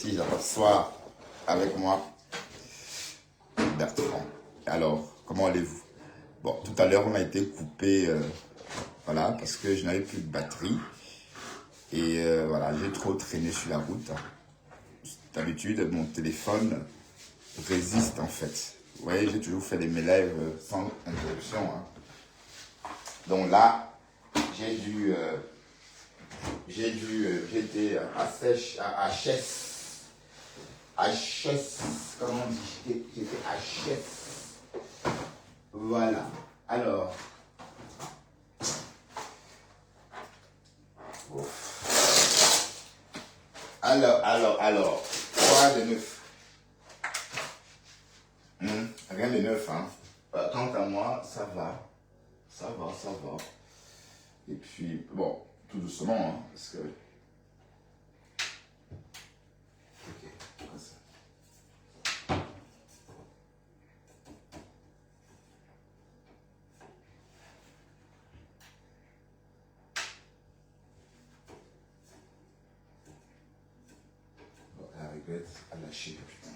petit soir avec moi, Bertrand. Alors, comment allez-vous? Bon, tout à l'heure, on a été coupé, voilà, parce que je n'avais plus de batterie. Et voilà, j'ai trop traîné sur la route. D'habitude, mon téléphone résiste en fait. Vous voyez, j'ai toujours fait mes lives sans interruption. Hein. Donc là, j'étais à sèche, à HS, comment on dit, j'étais HS. Voilà. Alors. Alors. Quoi de neuf? Rien de neuf, hein. Quant à moi, ça va. Ça va. Et puis, bon, tout doucement, hein, parce que... Ok, comme ça. Bon, la regrette à lâcher, putain.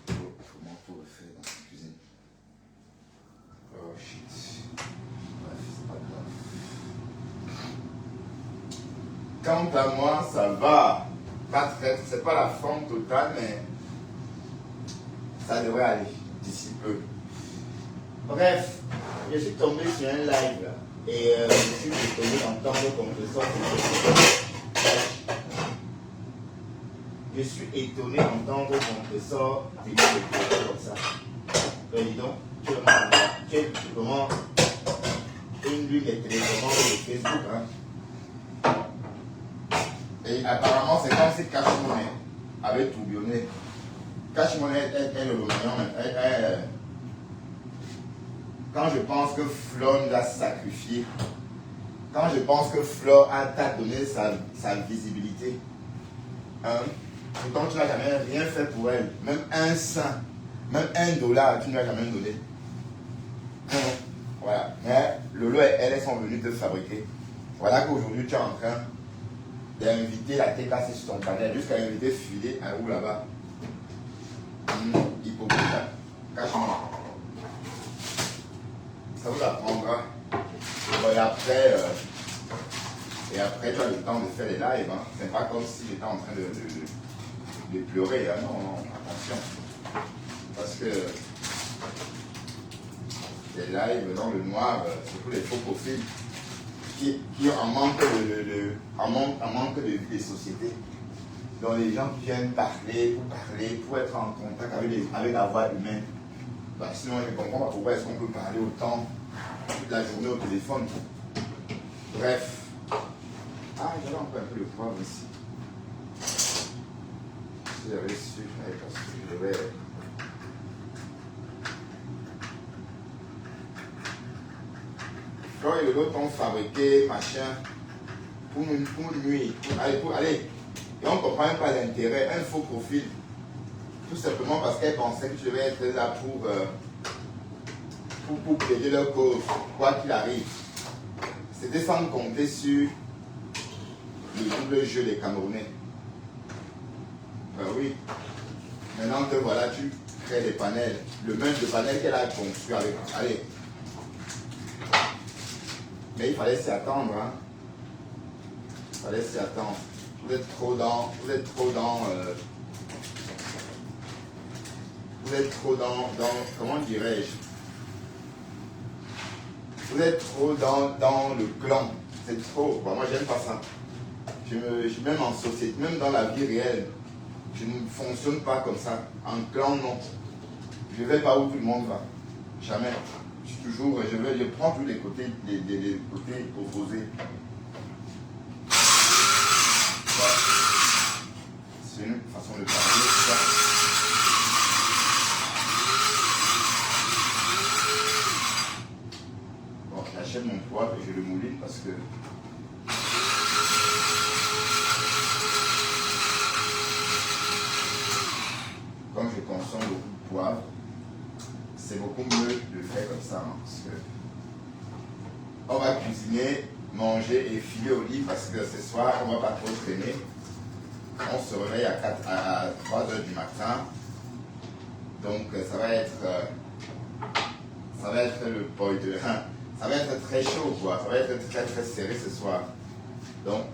Comment tout refaire dans la cuisine? Oh shit. Bref, c'est pas grave. Quant à moi, ça va. Pas très, c'est pas la forme totale, mais ça devrait aller d'ici peu. Bref, je suis tombé sur un live et je suis étonné d'entendre qu'on me sort. Je suis étonné d'entendre qu'on te sort des choses comme ça. Ben dis donc, tu comment une lune est télécommande sur Facebook, hein. Et apparemment, c'est comme si Cash Money avait tourbillonné. Cash Money est le Romagnon. Quand je pense que Flo nous a sacrifié, quand je pense que Flo a donné sa visibilité, hein, pourtant tu n'as jamais rien fait pour elle, même un cent, même $1, tu ne l'as jamais donné. Voilà. Mais Lolo et elle sont venues te fabriquer. Voilà qu'aujourd'hui tu es en train d'inviter la TKC sur ton panel, jusqu'à inviter Filet à où là-bas. Hypocrite. Cache-moi. Ça vous apprendra. Et après, tu as le temps de faire les lives. Hein. C'est pas comme si j'étais en train de pleurer. Hein. Non, attention. Parce que les lives dans le noir, surtout les faux profils, qui en manque de vie des sociétés. Donc les gens qui viennent parler, pour être en contact avec la voix humaine. Bah, sinon, je ne comprends pas pourquoi est-ce qu'on peut parler autant toute la journée au téléphone. Bref. Ah, j'avais encore un peu de poivre ici. Si j'avais su, je n'avais pas su. Je devais... Quand les autres ont fabriqué, machin, pour nuire. Allez. Et on ne comprend même pas l'intérêt. Un faux profil. Tout simplement parce qu'elle pensait que tu devais être là pour plaider leur cause, quoi qu'il arrive. C'était sans compter sur le double jeu des Camerounais. Ben oui. Maintenant que voilà, tu crées des panels. Le même de panel qu'elle a construit avec. Allez. Mais il fallait s'y attendre. Hein. Il fallait s'y attendre. Vous êtes trop dans comment dirais-je? Vous êtes trop dans le clan. C'est trop. Moi, j'aime pas ça. Même en société, même dans la vie réelle, je ne fonctionne pas comme ça. En clan, non. Je ne vais pas où tout le monde va. Jamais. Je suis toujours, je prends tous les côtés, les côtés opposés. Voilà. C'est une façon de parler. Ça. Bon, j'achète mon poivre et je le mouline parce que comme je consomme beaucoup de poivre, c'est beaucoup mieux de le faire comme ça. Hein, parce que on va cuisiner, manger et filer au lit parce que ce soir, on ne va pas trop traîner. on se réveille à 3 heures du matin. Donc ça va être le boy de ça va être très chaud quoi, ça va être très très serré ce soir. Donc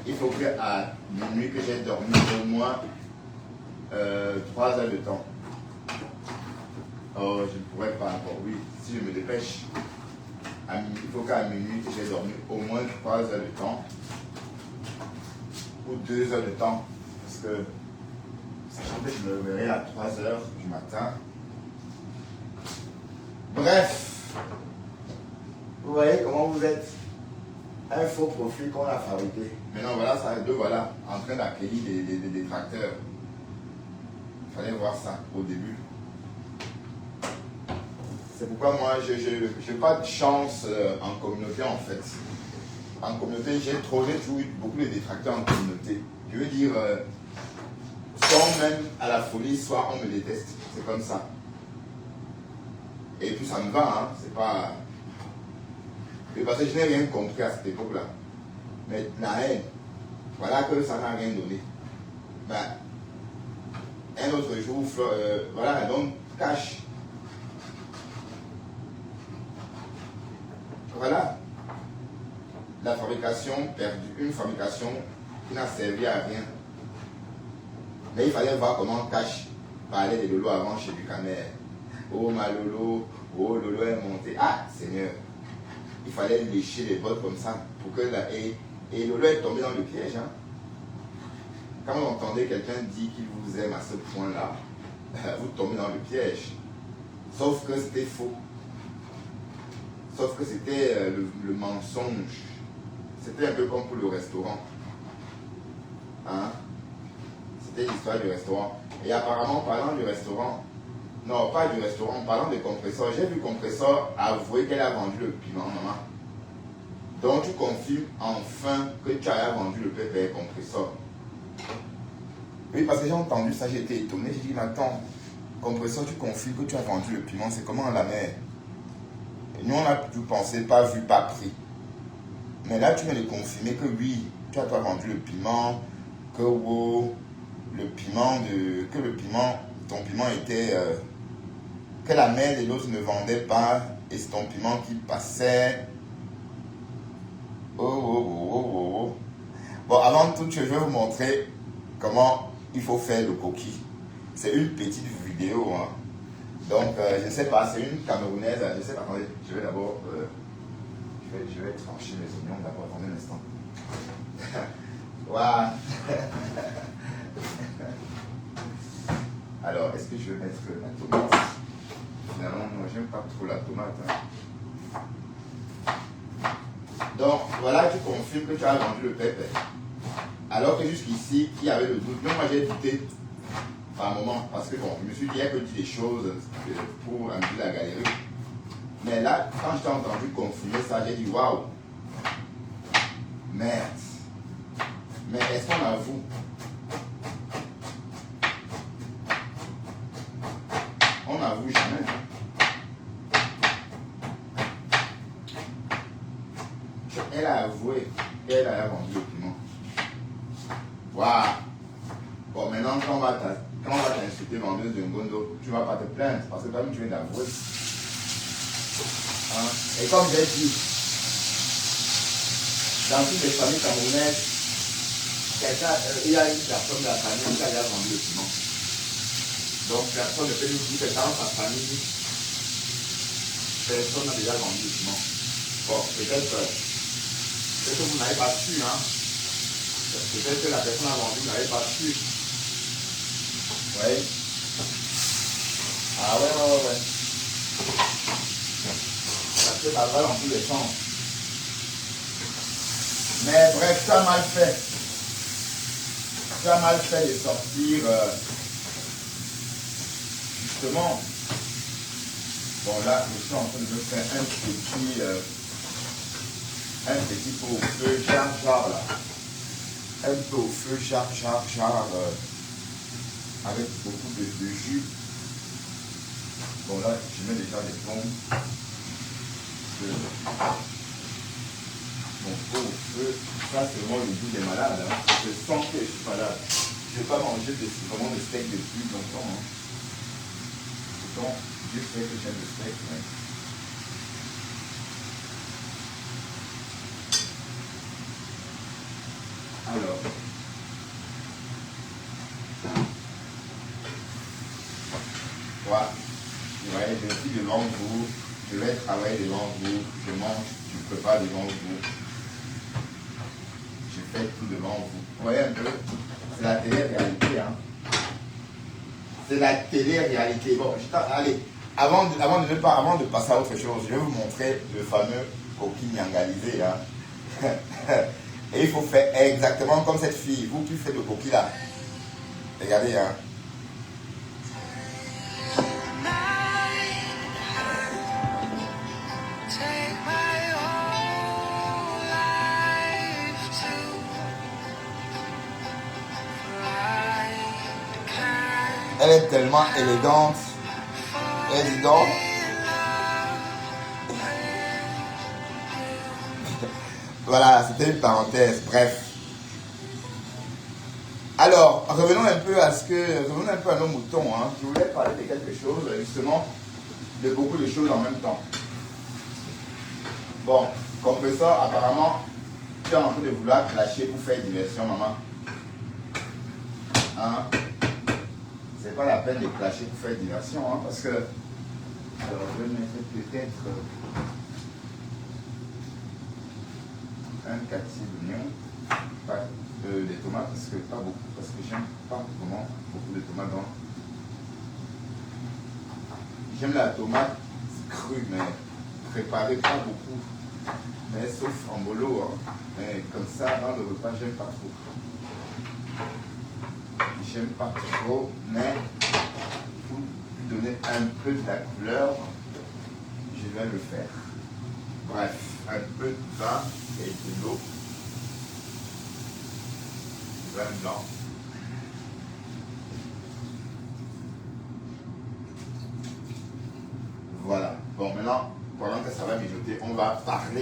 il faut que à minuit que j'ai dormi au moins 3 heures de temps. Oh, je ne pourrais pas encore, oui, si je me dépêche. Il faut qu'à minuit que j'ai dormi au moins 3 heures de temps. Ou 2 heures de temps. Parce que, sachant que je me réveillerai à 3 heures du matin. Bref, vous voyez comment vous êtes. Un faux profil qu'on a fabriqué. Maintenant, voilà, ça deux voilà, en train d'accueillir des détracteurs. Il fallait voir ça au début. C'est pourquoi moi, je n'ai pas de chance en communauté en fait. En communauté, j'ai toujours eu beaucoup de détracteurs en communauté. Je veux dire, soit même à la folie, soit on me déteste. C'est comme ça. Et puis ça me va, hein. C'est pas... Parce que je n'ai rien compris à cette époque-là. Mais la haine, voilà que ça n'a rien donné. Ben, un autre jour, voilà, donc cache. Voilà. La fabrication perdue, une fabrication qui n'a servi à rien. Mais il fallait voir comment Cash parlait de Lolo avant chez Buchanan. Oh ma Lolo, oh Lolo est monté. Ah Seigneur, il fallait lécher les bottes comme ça pour que la et Lolo est tombé dans le piège. Hein. Quand vous entendez quelqu'un dire qu'il vous aime à ce point-là, vous tombez dans le piège. Sauf que c'était faux. Sauf que c'était le mensonge. C'était un peu comme pour le restaurant. Hein? C'était l'histoire du restaurant. Et apparemment, parlant du restaurant, non, pas du restaurant, parlant de Compressor, j'ai vu Compressor avouer qu'elle a vendu le piment, maman. Donc tu confirmes enfin que tu as vendu le pépé Compressor. Oui, parce que j'ai entendu ça, j'ai été étonné. J'ai dit, mais attends, Compressor, tu confirmes que tu as vendu le piment, c'est comment la mer? Et nous, on a tout pensé, pas vu, pas pris. Mais là, tu viens de confirmer que oui, tu as pas vendu le piment, que wow, ton piment était, que la mère de l'autre ne vendait pas, et c'est ton piment qui passait. Oh. Bon, avant tout, je vais vous montrer comment il faut faire le coquille. C'est une petite vidéo, hein. Donc, je ne sais pas, c'est une Camerounaise, je ne sais pas, attendez, je vais d'abord... Je vais trancher mes oignons d'abord, attendez un instant. Voilà. Alors, est-ce que je vais mettre la tomate? Finalement, moi, j'aime pas trop la tomate. Hein. Donc, voilà, tu confirmes que tu as vendu le pépé. Alors que jusqu'ici, il y avait le doute. Même moi, j'ai douté par un moment. Parce que, bon, je me suis dit, il y a que dit des choses pour amuser la galerie. Mais là, quand je t'ai entendu confirmer ça, j'ai dit waouh, merde. Mais est-ce qu'on avoue? On n'avoue jamais. Elle a avoué qu'elle a vendu le piment. Waouh. Bon, maintenant, quand on va t'insulter vendeuse de Ngondo, tu ne vas pas te plaindre parce que toi-même tu viens d'avouer. Hein? Et comme j'ai dit, dans toutes les familles camerounaises, il y a une personne de la famille qui a vendu le piment. Donc personne ne peut nous dire que dans sa famille, personne n'a déjà vendu le piment. Bon, peut-être que vous n'avez pas su, hein. Peut-être que la personne a vendu, vous n'avez pas su. Oui. Ah ouais. Parce que ça va dans tous les sens. Mais bref, tu as mal fait. Tu as mal fait de sortir justement. Bon là, je suis en train de me faire un petit peu au feu, genre là. Un peu au feu, genre, avec beaucoup de jus. Bon là, je mets déjà les pommes. mon pauvre feu, ça c'est vraiment le goût des malades. Hein. Je sens que je suis malade. Je ne vais pas manger vraiment de steak depuis longtemps. Hein. Pourtant, Dieu sait que j'aime le steak. Mais... Alors, ouais, je suis devant vous, je vais travailler devant vous, je mange, je prépare devant vous, je fais tout devant vous. Vous voyez un peu, c'est la télé-réalité. Hein. C'est la télé-réalité. Bon, allez, avant de passer à autre chose, je vais vous montrer le fameux coquille nyangalisé. Hein. Et il faut faire exactement comme cette fille, vous qui faites le coquille là. Regardez, hein. Elle est tellement élégante. Président. Voilà, c'était une parenthèse. Bref. Alors, revenons un peu à nos moutons. Hein. Je voulais parler de quelque chose, justement, de beaucoup de choses en même temps. Bon, compresseur, apparemment, tu es en train de vouloir clasher pour faire diversion, maman. Hein? C'est pas la peine de clasher pour faire diversion, hein, parce que... Alors, je vais mettre peut-être un quartier d'oignon, pas des tomates, parce que pas beaucoup, parce que j'aime pas vraiment beaucoup de tomates dans. J'aime la tomate crue, mais préparée pas beaucoup, mais sauf en bolo, hein. Mais comme ça, dans le repas, j'aime pas trop. J'aime pas trop, mais pour lui donner un peu de la couleur, je vais le faire. Bref, un peu de vin et de l'eau. Vin blanc. Voilà. Bon, maintenant, pendant que ça va mijoter, on va parler.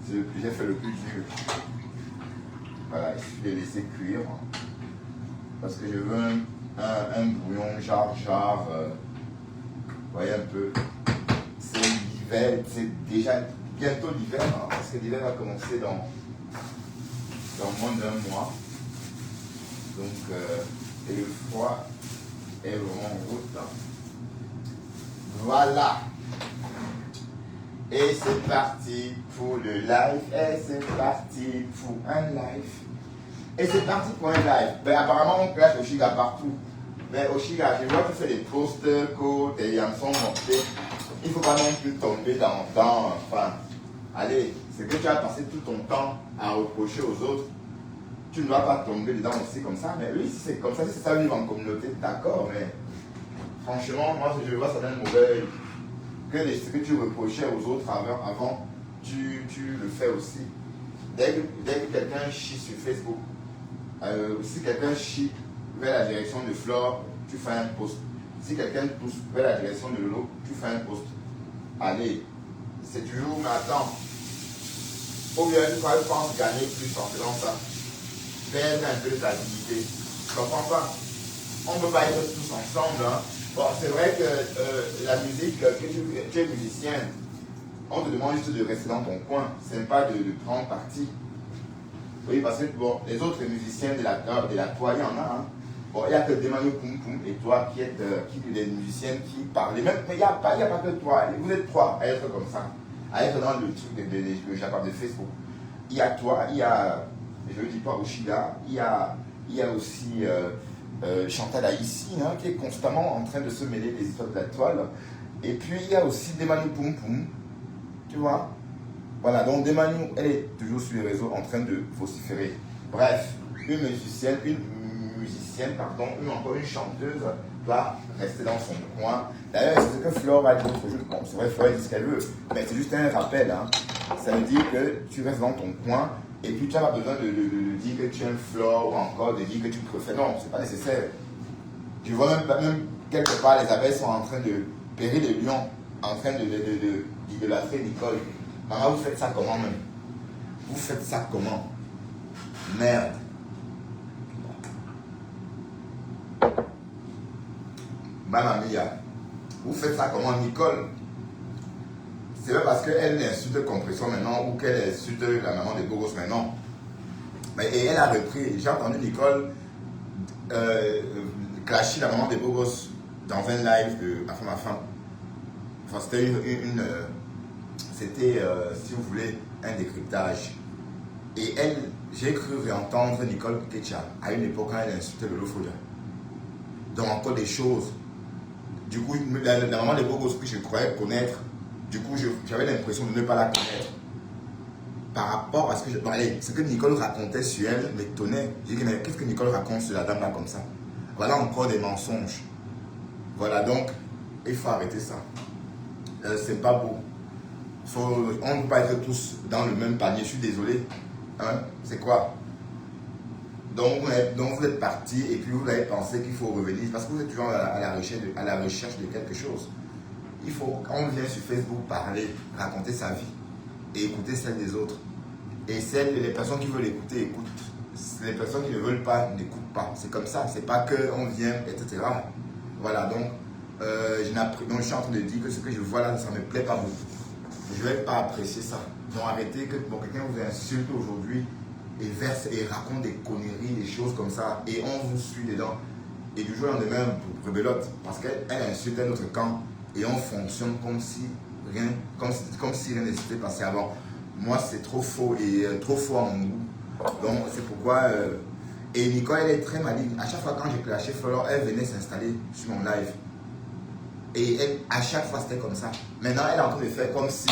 C'est le plus, j'ai fait le plus dur. Voilà, il suffit de laisser cuire. Parce que je veux un bouillon genre, vous voyez un peu, c'est l'hiver, c'est déjà bientôt l'hiver, hein, parce que l'hiver va commencer dans moins d'un mois. Donc, et le froid est vraiment en route. Hein. Voilà. Et c'est parti pour le live, et c'est parti pour un live. Et c'est parti pour un live. Ben, apparemment, on clash Oshiga partout. Mais Oshiga, je vois que tu fais des posts, que tes hameçons montés. Il ne faut pas non plus tomber dans. Enfin, allez, c'est que tu as passé tout ton temps à reprocher aux autres. Tu ne dois pas tomber dedans aussi comme ça. Mais oui, si c'est comme ça, si c'est ça vivre en communauté, d'accord. Mais franchement, moi, je vois ça d'un mauvais. Ce que tu reprochais aux autres avant tu le fais aussi. Dès que quelqu'un chie sur Facebook, si quelqu'un chie vers la direction de Flore, tu fais un post. Si quelqu'un pousse vers la direction de Lolo, tu fais un post. Allez, c'est toujours, mais attends. Ou bien tu penses gagner plus en faisant ça. Perdre un peu de ta dignité. Tu comprends pas? On ne peut pas être tous ensemble. Hein. Bon, c'est vrai que la musique, tu es musicien. On te demande juste de rester dans ton coin. C'est pas de prendre parti. Oui, parce que bon, les autres musiciens de la toile, il y en a. Hein. Bon, il n'y a que Demano Poum Poum et toi qui êtes des musiciennes qui parlent. Mais il n'y a pas que toi. Vous êtes trois à être comme ça. À être dans le truc de Facebook. Il y a toi, il y a, je ne dis pas Oshiga, il y a aussi Chantal Aïssi, hein, qui est constamment en train de se mêler des histoires de la toile. Et puis il y a aussi Demano Poum Poum. Tu vois? Voilà, donc Demano, elle est toujours sur les réseaux en train de vociférer. Bref, une musicienne, encore une chanteuse va rester dans son coin. D'ailleurs, c'est ce que Flore a dit l'autre jour. Bon, c'est vrai, Flore dit ce qu'elle veut, mais c'est juste un rappel. Hein. Ça veut dire que tu restes dans ton coin et puis tu n'as pas besoin de dire que tu aimes Flore ou encore de dire que tu préfères. Non, c'est pas nécessaire. Tu vois même quelque part, les abeilles sont en train de périr les lions, en train d'idolâtrer Nicole. Maman, vous faites ça comment même? Vous faites ça comment? Merde. Mamma mia. Vous faites ça comment, Nicole? C'est pas parce qu'elle insulte Compression maintenant ou qu'elle insulte la maman des beaux gosses maintenant. Mais, et elle a repris. J'ai entendu Nicole clasher la maman des beaux gosses dans un live de ma femme. Enfin, c'était c'était, si vous voulez, un décryptage. Et elle, j'ai cru réentendre Nicole Ketcha à une époque quand elle insultait Lolo Foda. Donc encore des choses. Du coup, la maman des beaux gosses que je croyais connaître, du coup, j'avais l'impression de ne pas la connaître. Par rapport à ce que je parlais, ce que Nicole racontait sur elle m'étonnait. J'ai dit, mais qu'est-ce que Nicole raconte sur la dame là comme ça? Voilà encore des mensonges. Voilà, donc, il faut arrêter ça. C'est pas beau. On ne peut pas être tous dans le même panier, je suis désolé. Hein? C'est quoi? Donc vous êtes parti et puis vous avez pensé qu'il faut revenir parce que vous êtes toujours à la recherche de quelque chose. Il faut, quand on vient sur Facebook parler, raconter sa vie et écouter celle des autres. Et les personnes qui veulent écouter, écoutent. Les personnes qui ne veulent pas, n'écoutent pas. C'est comme ça. C'est pas qu'on vient, etc. Voilà, donc, je suis en train de dire que ce que je vois là, ça ne me plaît pas beaucoup. Je ne vais pas apprécier ça. Donc arrêtez que quelqu'un vous insulte aujourd'hui et verse et raconte des conneries, des choses comme ça. Et on vous suit dedans. Et du jour au lendemain, rebelote. Parce qu'elle insulte un autre camp. Et on fonctionne comme si rien ne s'était passé avant. Moi, c'est trop faux et trop faux à mon goût. Donc, c'est pourquoi... et Nicole, elle est très maligne. À chaque fois quand j'ai clashé Flore, elle venait s'installer sur mon live. Et elle, à chaque fois, c'était comme ça. Maintenant, elle est en train de faire comme si...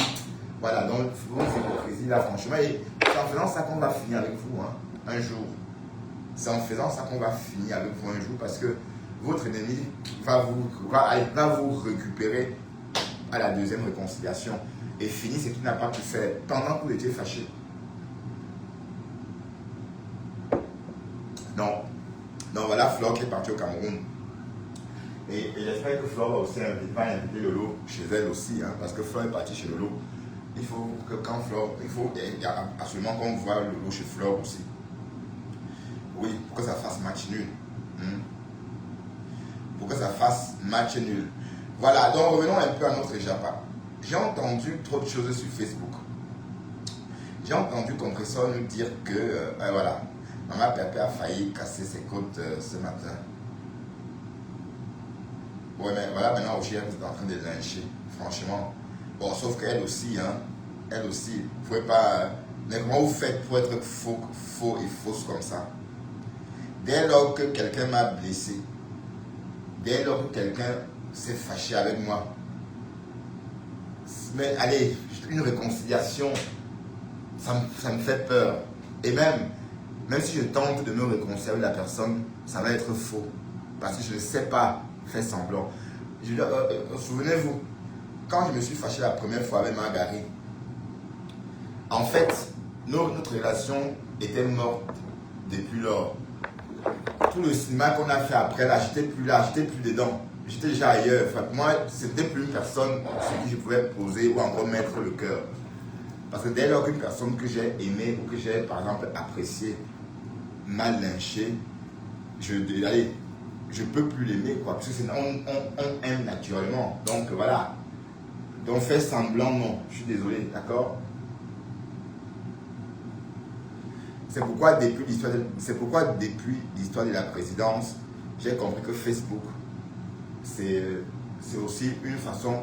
Voilà, donc, vos hypocrisies là, franchement. Et c'est en faisant ça qu'on va finir avec vous, hein, un jour. C'est en faisant ça qu'on va finir avec vous un jour parce que votre ennemi va vous récupérer à la deuxième réconciliation et finir ce qu'il n'a pas pu faire pendant que vous étiez fâché. Non. Donc voilà Flore qui est partie au Cameroun. Et j'espère que Flore va aussi inviter Lolo chez elle aussi, hein, parce que Flore est partie chez Lolo. Il faut que quand Flore, il faut absolument qu'on voit Lolo chez Flore aussi. Oui, pour que ça fasse match nul. Pour que ça fasse match nul. Voilà, donc revenons un peu à notre japa. J'ai entendu trop de choses sur Facebook. J'ai entendu Compression nous dire que, voilà, Maman Pépé a failli casser ses côtes ce matin. Ouais, mais voilà, maintenant, Oshia, vous êtes en train de lyncher, franchement. Bon, sauf qu'elle aussi, hein, elle aussi, vous pouvez pas... Mais comment vous faites pour être faux et fausse comme ça? Dès lors que quelqu'un m'a blessé, dès lors que quelqu'un s'est fâché avec moi, mais allez, une réconciliation, ça me fait peur. Et même si je tente de me réconcilier avec la personne, ça va être faux. Parce que je ne sais pas faire semblant. Souvenez-vous, quand je me suis fâché la première fois avec Marguerite, en fait, notre relation était morte depuis lors. Tout le cinéma qu'on a fait après, là, j'étais plus là, j'étais plus dedans. J'étais déjà ailleurs. Enfin, moi, c'était plus une personne sur qui je pouvais poser ou encore mettre le cœur. Parce que dès lors qu'une personne que j'ai aimée ou que j'ai, par exemple, appréciée m'a lynché, je peux plus l'aimer, quoi. Parce que on aime naturellement. Donc, voilà. Donc, faire semblant, non. Je suis désolé, d'accord? C'est pourquoi depuis l'histoire de la présidence, j'ai compris que Facebook, c'est aussi une façon,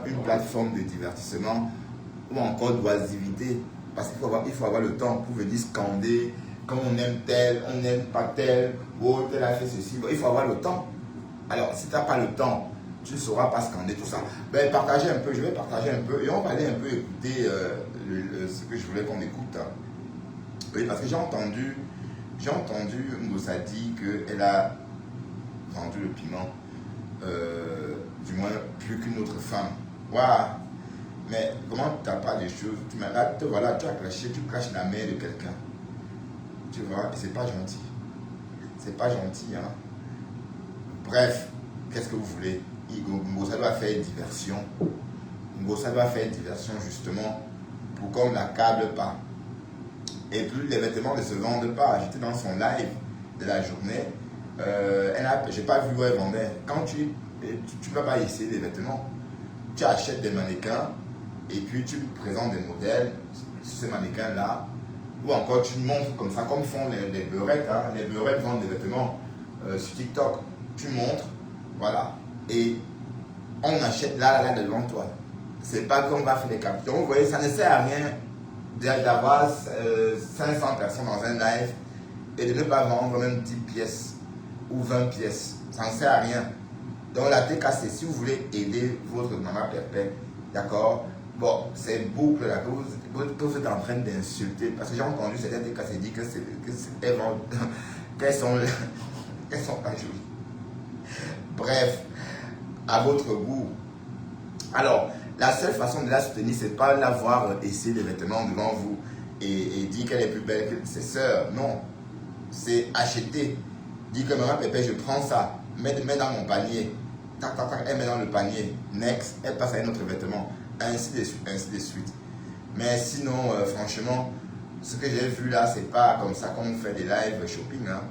une plateforme de divertissement ou encore d'oisivité. Parce qu'il faut avoir le temps pour venir scander quand on aime tel, on n'aime pas tel, ou tel a fait ceci. Il faut avoir le temps. Alors, si tu n'as pas le temps, tu ne sauras pas scander tout ça. Ben, partagez un peu, je vais partager un peu et on va aller un peu écouter ce que je voulais qu'on écoute. Oui, parce que j'ai entendu Moussadi qu'elle a vendu le piment, du moins plus qu'une autre femme. Waouh! Mais comment tu n'as pas des choses? Voilà, tu as clashé, tu clashes la mère de quelqu'un. Tu vois, et c'est pas gentil. C'est pas gentil, hein. Bref, qu'est-ce que vous voulez? Ngossa doit faire diversion. Ngossa doit faire diversion justement pour qu'on n'accable pas. Et puis les vêtements ne se vendent pas. J'étais dans son live de la journée. Je n'ai pas vu où elle vendait. Quand tu ne peux pas essayer des vêtements, tu achètes des mannequins et puis tu présentes des modèles sur ces mannequins-là. Ou encore tu montres comme ça, comme font les beurettes. Hein. Les beurettes vendent des vêtements sur TikTok. Tu montres, voilà. Et on achète là devant toi. C'est pas qu'on va faire des captures. Vous voyez, ça ne sert à rien d'avoir 500 personnes dans un live et de ne pas vendre même 10 pièces ou 20 pièces. Ça ne sert à rien. Donc la TKC, si vous voulez aider votre maman Pépé, d'accord, bon, c'est boucle là que vous êtes en train d'insulter. Parce que j'ai entendu certaines TKC dire qu'elles sont pas jolies. Bref, à votre goût. Alors, la seule façon de la soutenir, c'est pas la voir essayer des vêtements devant vous et dire qu'elle est plus belle que ses sœurs. Non, c'est acheter. Dire que maman Pépé, je prends ça, mets dans mon panier. Tac, tac, tac, elle met dans le panier. Next, elle passe à un autre vêtement. Ainsi de suite, ainsi de suite. Mais sinon, franchement, ce que j'ai vu là, c'est pas comme ça qu'on fait des live shopping. Hein.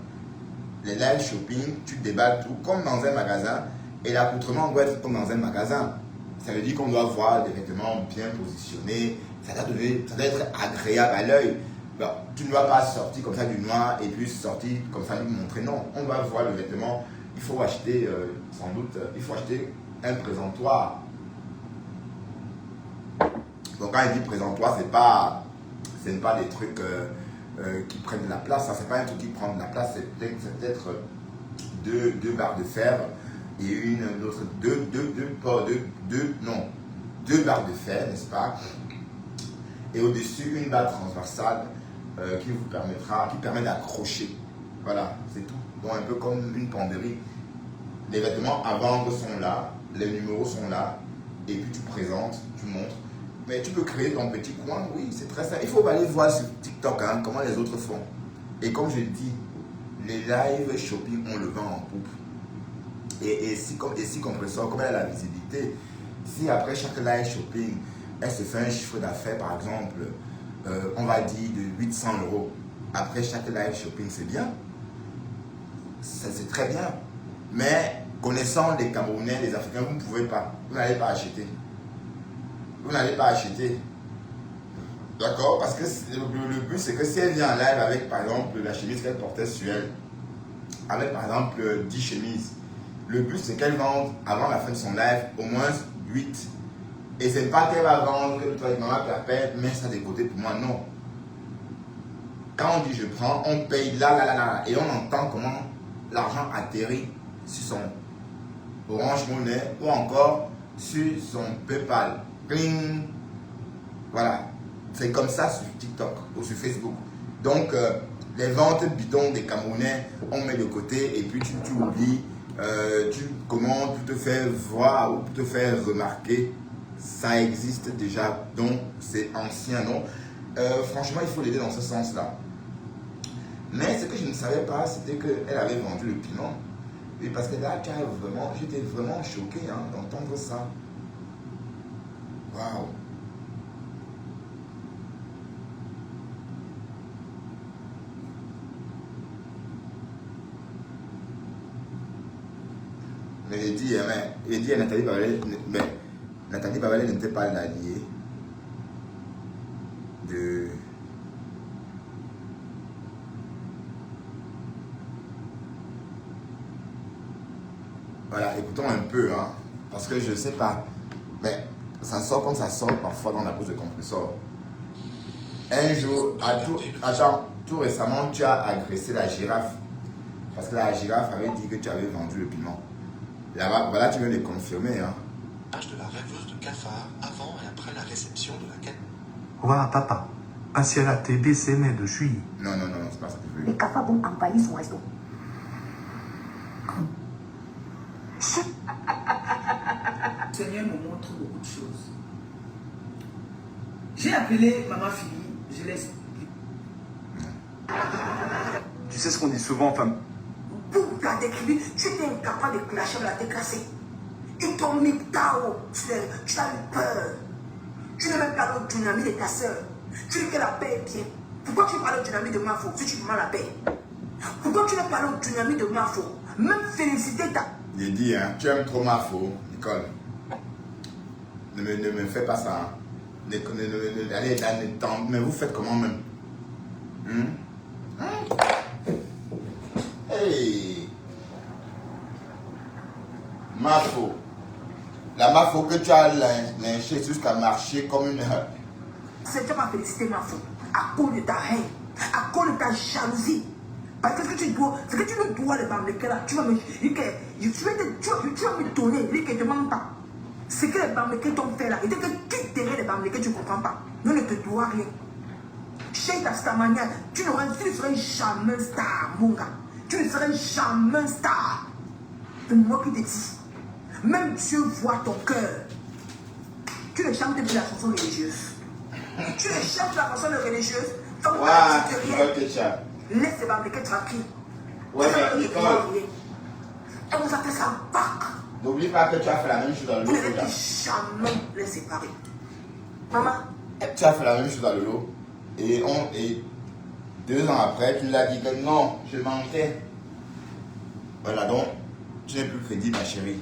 Les live shopping, tu déballes tout comme dans un magasin et l'accoutrement doit être comme dans un magasin. Ça veut dire qu'on doit voir des vêtements bien positionnés, ça doit être agréable à l'œil. Bon, tu ne dois pas sortir comme ça du noir et puis sortir comme ça lui montrer. Non, on doit voir le vêtement. Il faut acheter, sans doute, il faut acheter un présentoir. Donc quand il dit présentoir, ce n'est pas des trucs qui prennent de la place. Ce n'est pas un truc qui prend de la place, c'est peut-être deux barres de fer et deux barres de fer, n'est-ce pas? Et au-dessus, une barre transversale qui permet d'accrocher. Voilà, c'est tout. Donc un peu comme une penderie. Les vêtements à vendre sont là, les numéros sont là, et puis tu présentes, tu montres. Mais tu peux créer ton petit coin, oui, c'est très simple. Il faut aller voir sur TikTok hein, comment les autres font. Et comme je dis, les live shopping, on le vend en poupe. Et si compresseur, comme elle a la visibilité, si après chaque live shopping, elle se fait un chiffre d'affaires, par exemple, on va dire de 800 €, après chaque live shopping, c'est bien. C'est très bien. Mais connaissant les Camerounais, les Africains, vous ne pouvez pas. Vous n'allez pas acheter. Vous n'allez pas acheter. D'accord? Parce que le but, c'est que si elle vient en live avec, par exemple, la chemise qu'elle portait sur elle, avec, par exemple, 10 chemises, le but, c'est qu'elle vende, avant la fin de son live, au moins 8. Et c'est pas qu'elle va vendre, que toi, maman Pépé, met ça de côté pour moi, non. Quand on dit je prends, on paye là, et on entend comment l'argent atterrit sur son Orange Money ou encore sur son PayPal. Cling. Voilà. C'est comme ça sur TikTok ou sur Facebook. Donc, les ventes bidons des Camerounais, on met de côté et puis tu oublies, tu commandes pour te faire voir ou pour te faire remarquer. Ça existe déjà, donc c'est ancien, non? Franchement, il faut l'aider dans ce sens-là. Mais ce que je ne savais pas, c'était qu'elle avait vendu le piment. Et parce que là, j'étais vraiment choqué hein, d'entendre ça. Waouh! Mais il dit à Nathalie Babalé, mais Nathalie Babalé n'était pas l'alliée de... Voilà, écoutons un peu, hein, parce que je ne sais pas, mais ça sort comme ça sort parfois dans la bouche de compresseur. Un jour, tout récemment, tu as agressé la girafe, parce que la girafe avait dit que tu avais vendu le piment. Là-bas, voilà, tu viens de confirmer. Hein. De la rêveuse de cafard avant et après la réception de la quête. Voilà, papa. Ainsi à la télé, c'est né de juillet. Non, c'est pas ça que je veux. Les cafards vont envahir son resto. Le Seigneur me montre beaucoup de choses. J'ai appelé maman Philly, je l'ai expliqué. Tu sais ce qu'on dit souvent, femme. Vous regardez Kibi, tu étais incapable de clasher la déclasser. Ils t'ont mis KO, tu as eu peur. Tu n'es même pas l'autre dynamique de ta soeur. Tu dis que la paix est bien. Pourquoi tu parles au dynamique de Mafo si tu demandes la paix? Pourquoi tu ne parles au dynamique de Mafo? Même féliciter ta... J'ai dit, hein, tu aimes trop Mafo, Nicole. Ne me fais pas ça. Hein. Allez, mais vous faites comment même? Hey! Mafo. La Mafo que tu as lynché jusqu'à marcher comme une... C'est tu vas féliciter Mafo à cause de ta haine, à cause de ta jalousie. Parce que ce que tu dois, ce que tu ne dois les Bamlékés là, tu vas me donner, lui qui ne demande pas. Ce que les Bamlékés t'ont fait là, et dès que tu dirais les Bamlékés, tu ne comprends pas. Nous ne te dois rien. Chez ta stamania, tu ne serais jamais star, mon gars. Tu ne serais jamais star. C'est moi qui te dis. Même Dieu voit ton cœur. Tu ne chantes plus la chanson religieuse. Tu ne chantes la chanson religieuse. Donc, laisse les Bamlékés tranquilles. Ouais, mais Nicole. Elle vous a fait ça en Pâques. N'oublie pas que tu as fait la même chose dans le lot. Vous n'allez jamais les séparer. Maman. Tu as fait la même chose dans le lot. Et 2 ans après, tu nous as dit que non, je mentais. Voilà, donc, tu n'es plus crédible, ma chérie.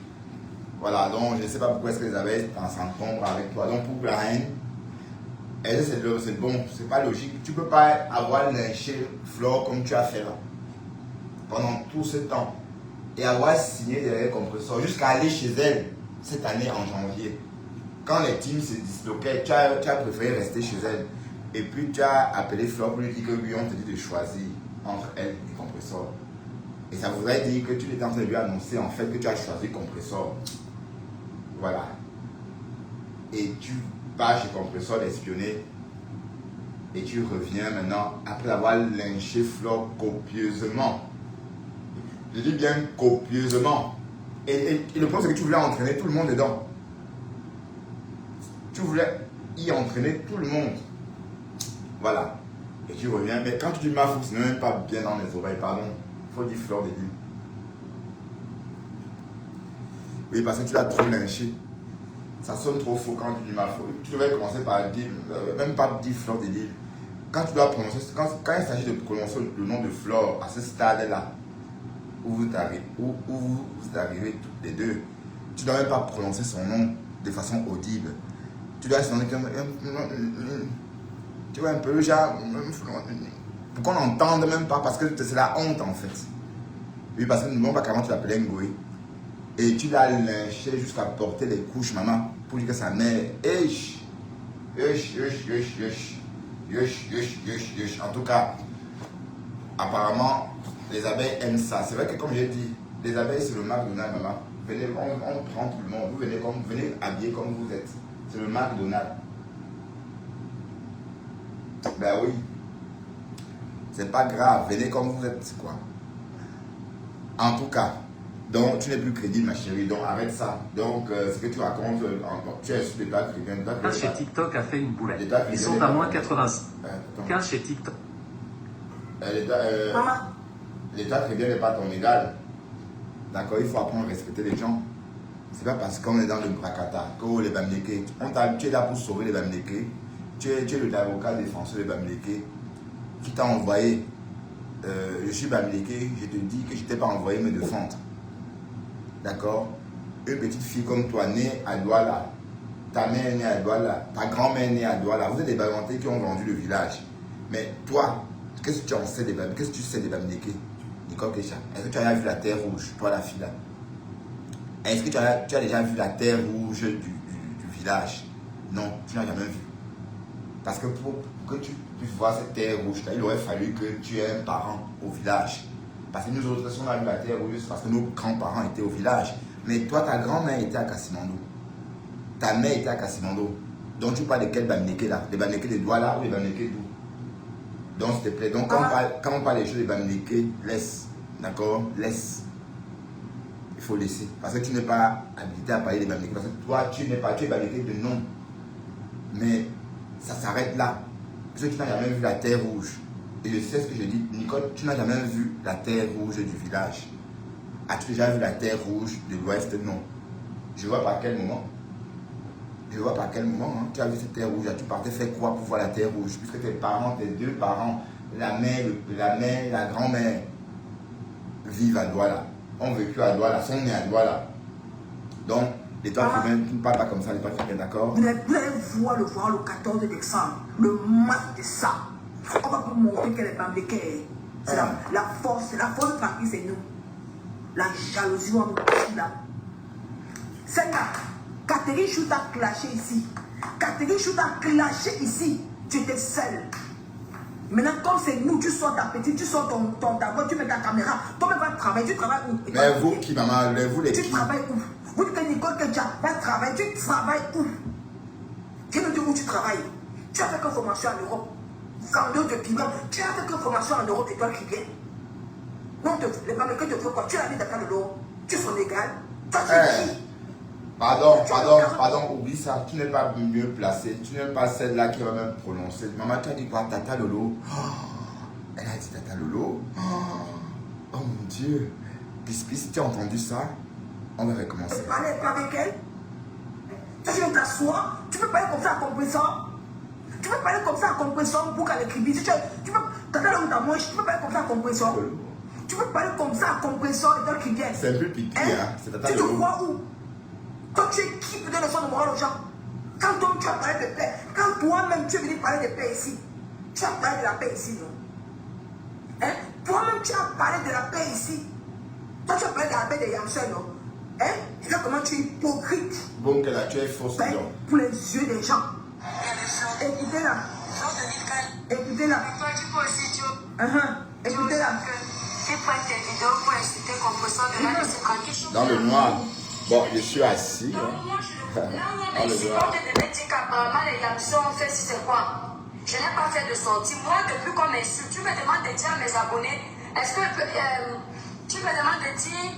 Voilà, donc, je ne sais pas pourquoi est-ce que les abeilles s'encombrent avec toi. Donc, pour la haine, c'est bon, c'est pas logique. Tu ne peux pas avoir lynché Flore comme tu as fait là. Pendant tout ce temps. Et avoir signé derrière compresseur jusqu'à aller chez elle cette année en janvier. Quand les teams se disloquaient, tu as préféré rester chez elle. Et puis tu as appelé Flore pour lui dire que lui, on te dit de choisir entre elle et compresseur. Et ça voudrait dire que tu étais en train de lui annoncer en fait que tu as choisi compresseur. Voilà. Et tu vas chez compresseur d'espionner. Et tu reviens maintenant après avoir lynché Flore copieusement. Je dis bien copieusement. Et le problème, c'est que tu voulais entraîner tout le monde dedans. Tu voulais y entraîner tout le monde. Voilà. Et tu reviens. Mais quand tu dis Mafo, ce n'est même pas bien dans les oreilles. Pardon. Il faut dire Flore de Lille. Oui, parce que tu l'as trop lynché. Ça sonne trop faux quand tu dis Mafo. Tu devrais commencer par dire, même pas dire Flore de Lille. Quand tu dois prononcer, quand il s'agit de prononcer le nom de Flore à ce stade-là, où vous arrivez toutes les deux, tu ne dois même pas prononcer son nom de façon audible. Tu dois se demander comme... Tu vois un peu, genre... Pour qu'on n'entende même pas, parce que c'est la honte en fait. Oui, parce que non pas qu'avant tu l'appelais Ngoé. Et tu l'as lynché jusqu'à porter les couches, maman, pour dire que sa mère... En tout cas, apparemment... Les abeilles aiment ça. C'est vrai que comme j'ai dit, les abeilles c'est le McDonald's, maman. Venez, on prend tout le monde. Vous venez habillés comme vous êtes. C'est le McDonald's. Ben oui. C'est pas grave. Venez comme vous êtes. C'est quoi? En tout cas, donc tu n'es plus crédible, ma chérie. Donc arrête ça. Donc ce que tu racontes, tu es sur les dates qui viennent. Quelqu'un chez TikTok a fait une boulette. Ils sont à moins 80. Quelqu'un chez TikTok. Maman. L'État très bien n'est pas ton égal. D'accord, il faut apprendre à respecter les gens. C'est pas parce qu'on est dans le bracata que les Bamlékés. Tu es là pour sauver les Bamlékés. Tu es l'avocat défenseur des Bamlékés qui t'a envoyé. Je suis Bamléké, je te dis que je ne t'ai pas envoyé me défendre. D'accord? Une petite fille comme toi, née à Douala, ta mère est née à Douala, ta grand-mère est née à Douala. Vous êtes des Bamantais qui ont vendu le village. Mais toi, qu'est-ce que tu en sais des Bamlékés? Qu'est-ce que tu sais des Bamlékés? Nicole Kesha, est-ce que tu as déjà vu la terre rouge, toi la fille là? Est-ce que tu as déjà vu la terre rouge du village? Non, tu n'as jamais vu. Parce que pour que tu puisses voir cette terre rouge là, il aurait fallu que tu aies un parent au village. Parce que nous autres, si on a vu la terre rouge, c'est parce que nos grands-parents étaient au village. Mais toi, ta grand-mère était à Kassimando. Ta mère était à Kassimando. Donc tu parles de quel Bamléké là? Les Bamlékés de Douala ou les Bamlékés d'où? Donc, s'il te plaît, donc, quand on parle des choses de Bamlékés, laisse. D'accord? Laisse. Il faut laisser. Parce que tu n'es pas habilité à parler des Bamlékés. Parce que toi, tu es Bamléké de nom. Mais ça s'arrête là. Parce que tu n'as jamais vu la terre rouge. Et je sais ce que je dis. Nicole, tu n'as jamais vu la terre rouge du village. As-tu déjà vu la terre rouge de l'ouest? Non. Je vois par quel moment. Je vois par quel moment hein, tu as vu cette terre rouge. Tu partais faire quoi pour voir la terre rouge? Puisque tes parents, tes deux parents, la mère, la grand-mère vivent à Douala. Ont vécu à Douala, sont nés à Douala. Donc, l'État africain, tu ne parles pas comme ça, l'État africain, d'accord? Vous allez voir le 14 décembre, le match de ça. On va vous montrer qu'elle est bambéquée. C'est la force famille, c'est nous. La jalousie, on nous là. C'est là. Catherine Chou t'a clashé ici. Catherine Chou t'a clashé ici. Tu étais seule. Maintenant, comme c'est nous, tu sors ta petite, tu sors ta voix, tu mets ta caméra. Toi-même, va travailler. Tu travailles où? Mais vous qui, maman, vous les Tu travailles où? Vous dites que Nicole Kedja va travailler. Tu travailles où? Tu me dis où tu travailles? Tu as fait une formation en Europe. Vendeur de piment. Tu as fait une formation en Europe et toi qui viens. Non, les Américains te font quoi? Tu as mis dans le lot. Tu es sénégal. Toi, tu es qui? Pardon, oublie ça. Tu n'es pas mieux placé. Tu n'es pas celle-là qui va même prononcer. Maman, tu as dit quoi? Tata Lolo. Elle a dit Tata Lolo. Oh mon Dieu. Pis, tu as entendu ça? On va recommencer. Tu parles pas avec elle? Tu viens t'asseoir. Tu peux parler comme ça à compresseur. Tu peux parler comme ça à compresseur pour qu'elle écrive. Tu peux. Tata Lolo, tu peux parler comme ça à compresseur. Tu peux parler comme ça à compresseur et qui vient. C'est un peu piqué, hein? C'est Tata Lolo. Tu te vois où? Toi, tu es qui pour donner le son de morale aux gens? Quand toi, tu as parlé de paix, quand toi-même tu es venu parler de paix ici, tu as parlé de la paix ici, non? Hein? Toi-même, tu as parlé de la paix ici. Toi, tu as parlé de la paix de Yamsel, non? Hein? Et là, comment tu es hypocrite? Bon, que là, tu es fausse, ben, non? pour les yeux des gens. Écoutez-la. Écoutez-la. Écoutez-la. Dans le noir. Bon, je suis assis. Là, on est ici, quand tu devais dire qu'apparemment les émissions ont fait si c'est quoi? Je n'ai pas fait de sortie. Moi, depuis qu'on m'insulte, tu me demandes de dire à mes abonnés, est-ce que tu me demandes de dire,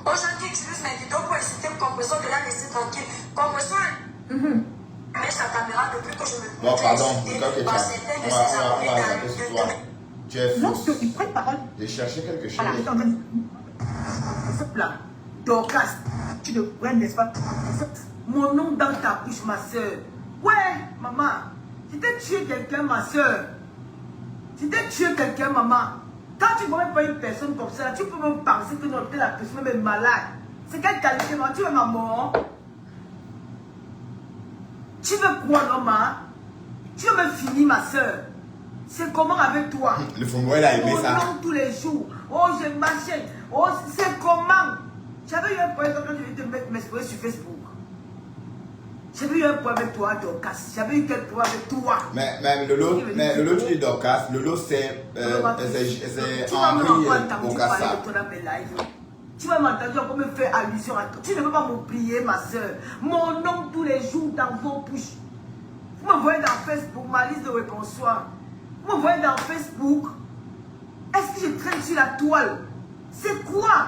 aujourd'hui, tu uses mes vidéos pour insulter le compresseur de la laisser tranquille. Compresseur, mais sa caméra depuis que je me bon, pardon, on va s'arrêter sur toi. Tu es fausse. Il prend parole. J'ai cherché quelque chose. Voilà, Dorcas, tu devrais, n'est-ce pas? Mon nom dans ta bouche, ma soeur. Ouais, maman. Si t'es tué quelqu'un, ma soeur. Si t'es tué quelqu'un, maman. Quand tu vois même pas une personne comme ça, tu peux même penser que non, la personne même est malade. C'est quelle qualité, maman? Tu veux ma mort? Tu veux quoi, non, maman? Tu veux me finir, ma soeur? C'est comment avec toi? Le Fongo, elle a aimé ça. Mon nom tous les jours. Oh, j'ai marché. Oh, c'est comment? J'avais eu un problème quand je vais te m'exposer sur Facebook. J'avais eu un problème avec toi, Dorcas. J'avais eu quel problème avec toi? Mais Lolo, tu dis Dorcas. Lolo, c'est Henri Bokassa. Tu vas m'entendre encore me faire allusion à toi. Tu ne peux pas m'oublier, ma soeur. Mon nom tous les jours dans vos bouches. Vous me voyez dans Facebook, ma liste de reconçoit. Vous me voyez dans Facebook. Est-ce que je traîne sur la toile? C'est quoi?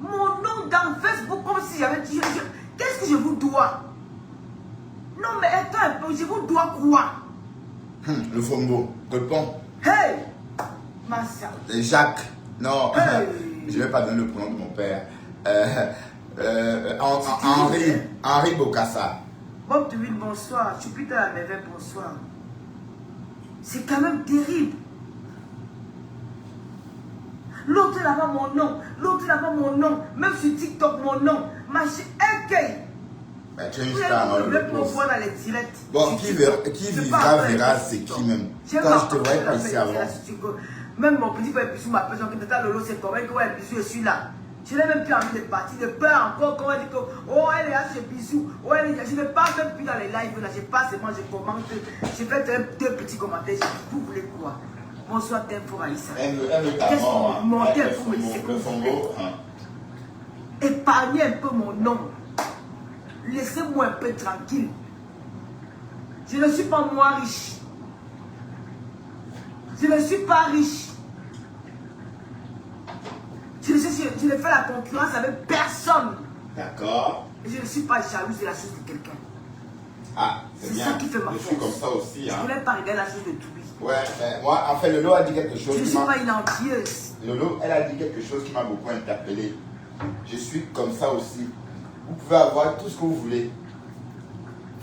Mon nom dans Facebook, comme si j'avais dit, qu'est-ce que je vous dois? Non, mais attends un peu, je vous dois quoi? Le Fongo, réponds. Hey! Ma soeur. Jacques, non, hey. Je ne vais pas donner le prénom de mon père. Henri Bokassa. Bob de Ville, bonsoir. Je suis plutôt à la merveille, bonsoir. C'est quand même terrible. L'autre là-bas, mon nom. L'autre là-bas, mon nom. Même sur TikTok, mon nom. Machin, ok. Ben, tu es une star. Je vais me voir dans les directs. Bon, qui verra, c'est qui même. Quand je te voyais pas ici avant. Même mon petit frère Bissou m'appelle, son Tata Lolo, c'est comment que ouais, Bissou, je suis là. Je n'ai même plus envie de partir, de peur encore quand elle dit que, oh, elle est là chez Bissou, oh, elle est là. Je ne parle même plus dans les lives, là, je passe et moi, je commente, je fais deux petits commentaires, vous voulez quoi? Bonsoir, Tempo Raïssa. Qu'est-ce que vous montez pour me dire que vous épargnez un peu mon nom. Laissez-moi un peu tranquille. Je ne suis pas moi riche. Je ne suis pas riche. Je ne fais la concurrence avec personne. D'accord. Et je ne suis pas jalouse de la chose de quelqu'un. Ah, c'est ça qui fait ma force. Je suis comme ça aussi. Je ne voulais pas regarder la chose de tout. Ouais, mais moi, en fait, Lolo a dit quelque chose. Je ne suis pas une antilleuse. Lolo, elle a dit quelque chose qui m'a beaucoup interpellé. Je suis comme ça aussi. Vous pouvez avoir tout ce que vous voulez.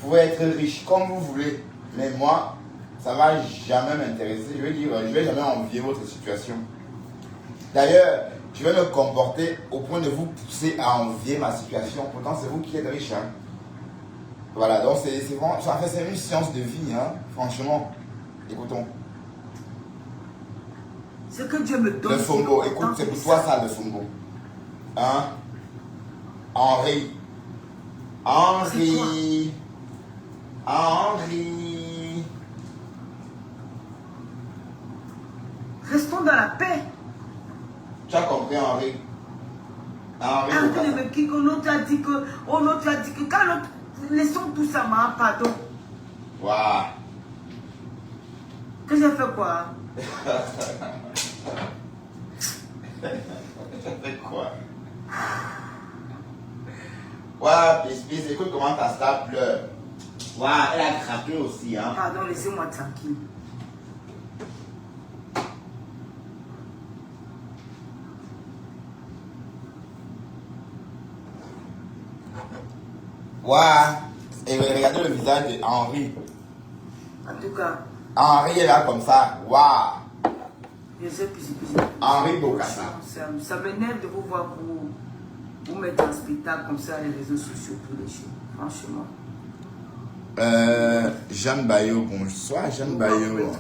pouvez être riche comme vous voulez. Mais moi, ça ne va jamais m'intéresser. Je veux dire, je ne vais jamais envier votre situation. D'ailleurs, je vais me comporter au point de vous pousser à envier ma situation. Pourtant, c'est vous qui êtes riche. Hein. Voilà, donc c'est une science de vie, hein, franchement. Écoutons. Ce que Dieu me donne. Le Fombo, écoute, c'est pour toi ça, le Fombo. Hein? Henri. Restons dans la paix. Tu as compris, Henri? Arrêtez de me quitter. L'autre a dit que. Oh, l'autre a dit que. Quand l'autre. Laissons tout ça, ma pardon. Waouh. Que j'ai fait quoi? J'ai fait quoi? Waouh, Pis, écoute comment ta star pleure. Waouh, elle a craqué aussi, hein. Pardon, laissez-moi tranquille. Waouh. Et regardez le visage d'Henri. En tout cas. Henri est là comme ça. Waouh. Je sais, Henri Bokassa. Ça m'énerve de vous voir vous mettre en spectacle comme ça les réseaux sociaux tous les jours. Franchement. Jeanne Bayo, bonsoir Jeanne Bayo.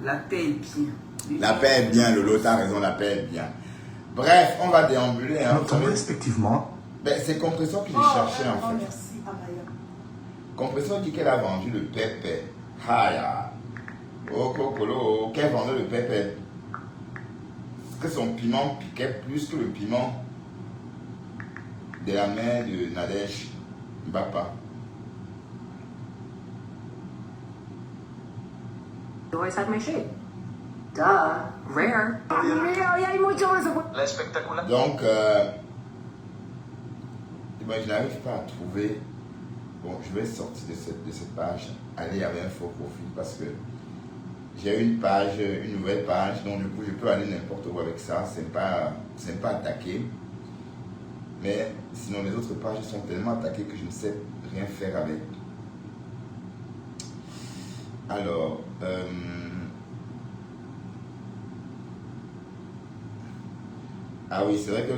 La paix est bien. La paix est bien, Lolo, t'as raison, la paix est bien. Bref, on va déambuler. Hein, respectivement. Ben, c'est Compression qui les cherchait en fait. Merci, Amaya. Compression dit qu'elle a vendu le pépé. Haya. Oh, Kokolo, qu'elle vendait le pépé. Que son piment piquait plus que le piment de la main de Nadège Mbapa. Always had my shape. Duh. Rare. Donc, je n'arrive pas à trouver. Bon, je vais sortir de cette page. Aller avec un faux profil parce que j'ai une nouvelle page, donc du coup je peux aller n'importe où avec ça. C'est pas attaqué. Mais sinon les autres pages sont tellement attaquées que je ne sais rien faire avec. Alors, ah oui, c'est vrai que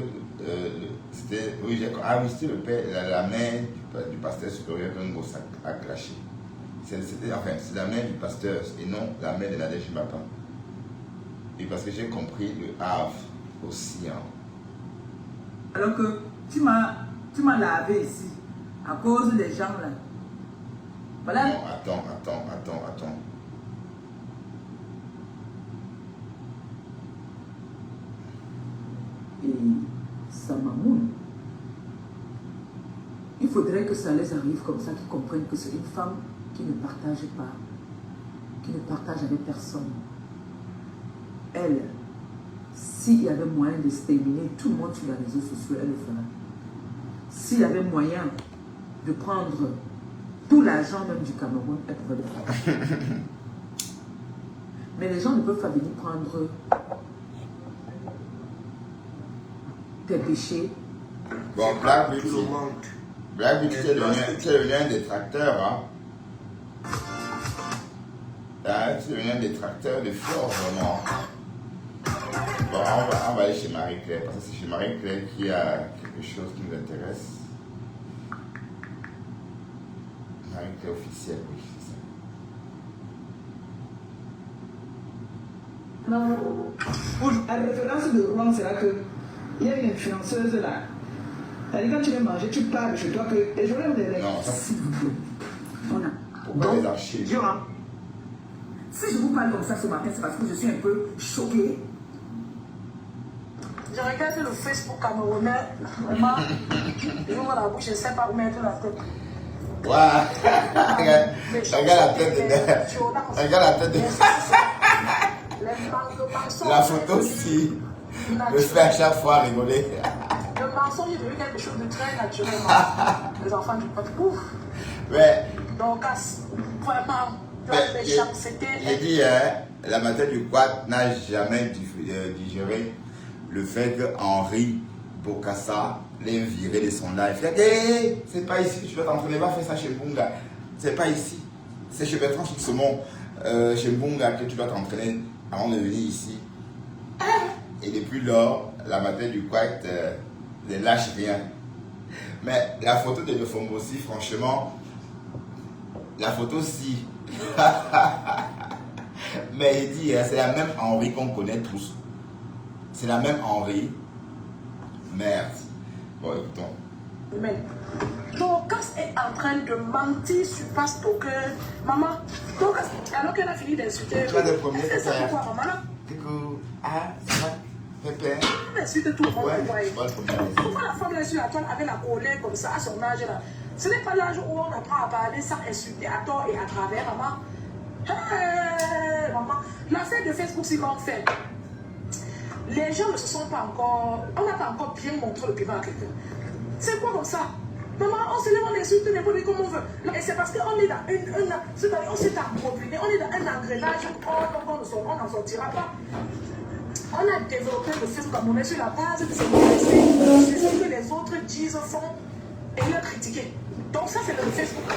c'était le père, la mère du pasteur supérieur qu'un gosse a clashé. C'est la mère du pasteur et non la mère de Nadège Mbapa. Et parce que j'ai compris le Havre aussi. Hein. Alors que tu m'as lavé ici à cause des gens là. Voilà. Non, attends. Et ça m'amoule. Il faudrait que ça les arrive comme ça, qu'ils comprennent que c'est une femme qui ne partage pas, qui ne partage avec personne. Elle, s'il y avait moyen de s'éliminer tout le monde sur les réseaux sociaux, elle le fera. S'il y avait moyen de prendre tout l'argent même du Cameroun, elle pouvait le faire. Mais les gens ne peuvent pas venir prendre tes péchés. Bon, Black Beauty, c'est devenu un détracteur. Hein. C'est devenu un détracteur de force, vraiment. Bon, on va aller chez Marie-Claire, parce que c'est chez Marie-Claire qu'il y a quelque chose qui nous intéresse. Marie-Claire officielle, oui, c'est ça. Non. La référence de Rouen, c'est là que il y a une influenceuse là. Elle dit quand tu veux manger, tu parles chez toi que. Et je voulais me dire. Non, ça s'il vous plaît. Pourquoi les archives? Si je vous parle comme ça ce matin, c'est parce que je suis un peu choquée. Je regarde le Facebook camerounais, vraiment, j'ouvre la bouche, je ne sais pas où mettre la tête. Waouh! Regarde la tête de Regarde la tête de La photo aussi me fait à chaque fois rigoler. Le mensonge est devenu quelque chose de très naturellement. Les enfants du peuple, ouf! Mais, donc, vraiment, j'ai dit, la matière du quad n'a jamais digéré le fait que Henri Bokassa l'ait viré de son live. Il a dit, c'est pas ici, tu vas t'entraîner, va faire ça chez Bunga. C'est pas ici. C'est chez Bertrand Fixemont, chez Mbunga que tu dois t'entraîner avant de venir ici. Et depuis lors, la matinée du Quack ne lâche rien. Mais la photo de Lefombo aussi, franchement, la photo si. Mais il dit, c'est la même Henri qu'on connaît tous. C'est la même Henri. Merde. Bon, écoutons. Dorcas est en train de mentir sur Facebook. Maman, Dorcas, alors qu'elle a fini d'insulter. Tu as des premiers est-ce que c'est pourquoi, maman là? Coucou. Ah, ça va? Pépé. Elle insulte tout le monde. Ouais, pourquoi la femme là sur la toile avec la colère comme ça à son âge là? Ce n'est pas l'âge où on apprend à parler sans insulter à tort et à travers, maman. Hey, maman, l'affaire de Facebook, c'est qu'on fait. Les gens ne se sont pas encore. On n'a pas encore bien montré le piment à quelqu'un. C'est quoi comme ça? Maman, on se lève, on insulte n'importe qui comme on veut. Et c'est parce qu'on est dans on s'est approprié, on est dans un engrenage où on n'en sortira pas. On a développé le Facebook à monnaie sur la base de ce que les autres disent, font et le critiquer. Donc ça, c'est le Facebook.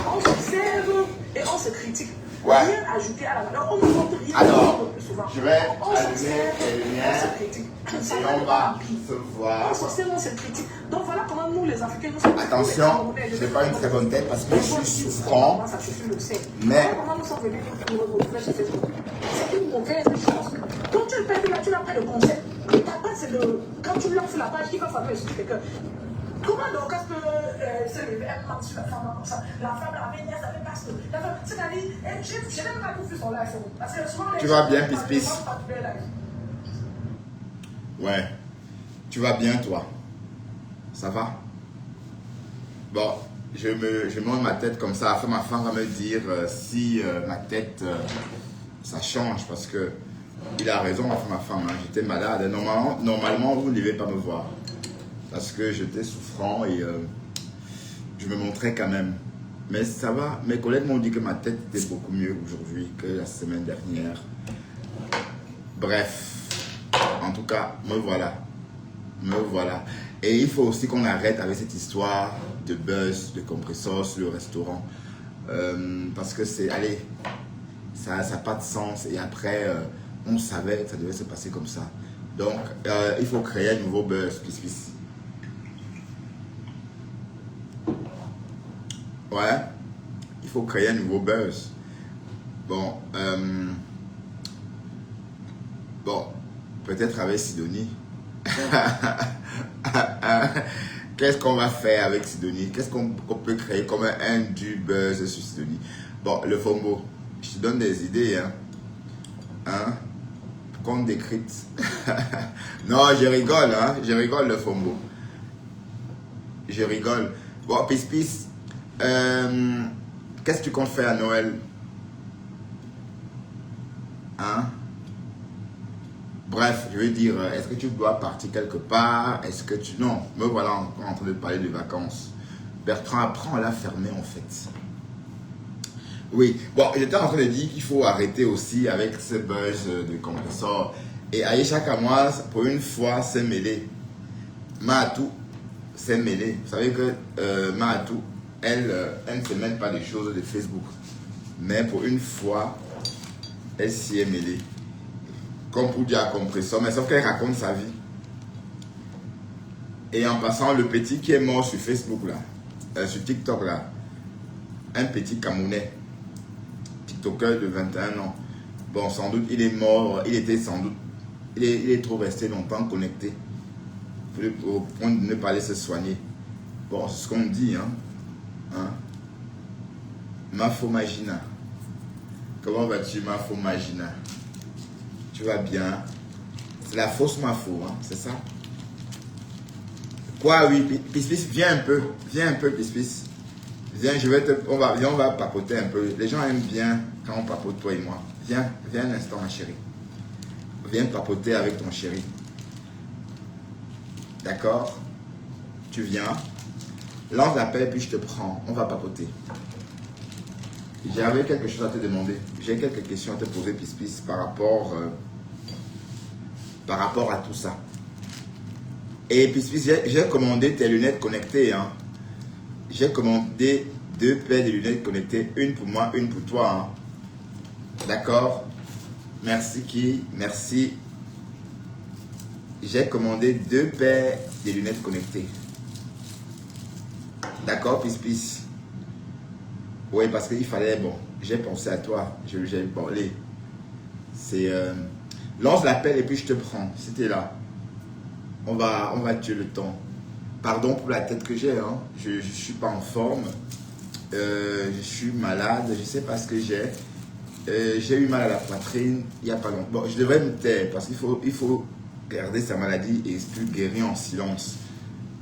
On s'observe et on se critique. Ouais. Rien ajouté à la valeur. On ne montre rien. Alors, plus souvent. je vais allumer les lumières et on va se voir. On s'observe, on se critique. Donc voilà comment nous, les Africains, nous sommes. Attention, je n'ai pas une très bonne tête parce que je suis souffrant. Mais. Comment nous sommes venus pour retrouver ce Facebook? C'est une mauvaise chose. Quand tu le perds là, tu n'as pas de concept. Ta base, c'est quand tu lances la page, il va falloir expliquer quelqu'un. Comment Dorcas peut se lever, elle marche sur la femme comme ça? La femme, la vénière, ça fait parce que. C'est-à-dire, je n'ai même pas tout vu son live. Parce que souvent, tu vas bien, Pis-Pis? Ouais. Tu vas bien, toi? Ça va? Bon, je monte ma tête comme ça. Après, ma femme va me dire si ma tête, ça change. Parce que il a raison, ma femme. Hein, j'étais malade. Normalement, vous ne devez pas me voir. Parce que j'étais souffrant et je me montrais quand même. Mais ça va, mes collègues m'ont dit que ma tête était beaucoup mieux aujourd'hui que la semaine dernière. Bref, en tout cas, me voilà. Me voilà. Et il faut aussi qu'on arrête avec cette histoire de buzz, de compresseur sur le restaurant. Parce que c'est, allez, ça n'a pas de sens. Et après, on savait que ça devait se passer comme ça. Donc, il faut créer un nouveau buzz, Pis-Pis. Ouais, il faut créer un nouveau buzz. Bon, peut-être avec Sidonie. Qu'est-ce qu'on va faire avec Sidonie? Qu'est-ce qu'on peut créer comme un du buzz sur Sidonie? Bon, le Fombo, je te donne des idées, hein? Qu'on décrypte. Non, je rigole, hein? Je rigole, le Fombo. Je rigole. Bon, Pis-Pis. Qu'est-ce que tu comptes faire à Noël? Hein? Bref, je veux dire, est-ce que tu dois partir quelque part? Est-ce que tu... Non, me voilà encore en train de parler de vacances. Bertrand apprend à la fermer en fait. Oui, bon, j'étais en train de dire qu'il faut arrêter aussi avec ce buzz de compresseur. Et Aïcha Kamois, pour une fois, s'est mêlée. Mahatou s'est mêlée. Vous savez que Mahatou, elle ne se mêle pas des choses de Facebook. Mais pour une fois, elle s'y est mêlée. Comme pour dire à compresseur, mais sauf qu'elle raconte sa vie. Et en passant, le petit qui est mort sur Facebook, là, sur TikTok, là, un petit Camerounais, TikToker de 21 ans. Bon, sans doute, il est mort, il était sans doute, il est trop resté longtemps connecté. Au point de ne pas aller se soigner. Bon, c'est ce qu'on dit, hein. Mafo Magina. Comment vas-tu, Mafo Magina? Tu vas bien? C'est la fausse Mafo, hein, c'est ça? Quoi, oui, Pis-Pis, viens un peu, Pis-Pis. Viens, on va papoter un peu. Les gens aiment bien quand on papote, toi et moi. Viens un instant, ma chérie. Viens papoter avec ton chéri. D'accord? Tu viens. Lance l'appel, puis je te prends. On va papoter. J'avais quelque chose à te demander. J'ai quelques questions à te poser, Pis-Pis, par rapport à tout ça. Et Pis-Pis, j'ai commandé tes lunettes connectées. Hein. J'ai commandé 2 paires de lunettes connectées, une pour moi, une pour toi. Hein. D'accord? Merci qui? Merci. J'ai commandé 2 paires de lunettes connectées. D'accord, Pis? Oui, parce qu'il fallait, bon, j'ai pensé à toi. J'ai parlé. C'est... lance l'appel et puis je te prends. C'était là. On va tuer le temps. Pardon pour la tête que j'ai. Hein. Je ne suis pas en forme. Je suis malade. Je ne sais pas ce que j'ai. J'ai eu mal à la poitrine il n'y a pas longtemps. Bon, je devrais me taire parce qu'il faut garder sa maladie et puis guérir en silence.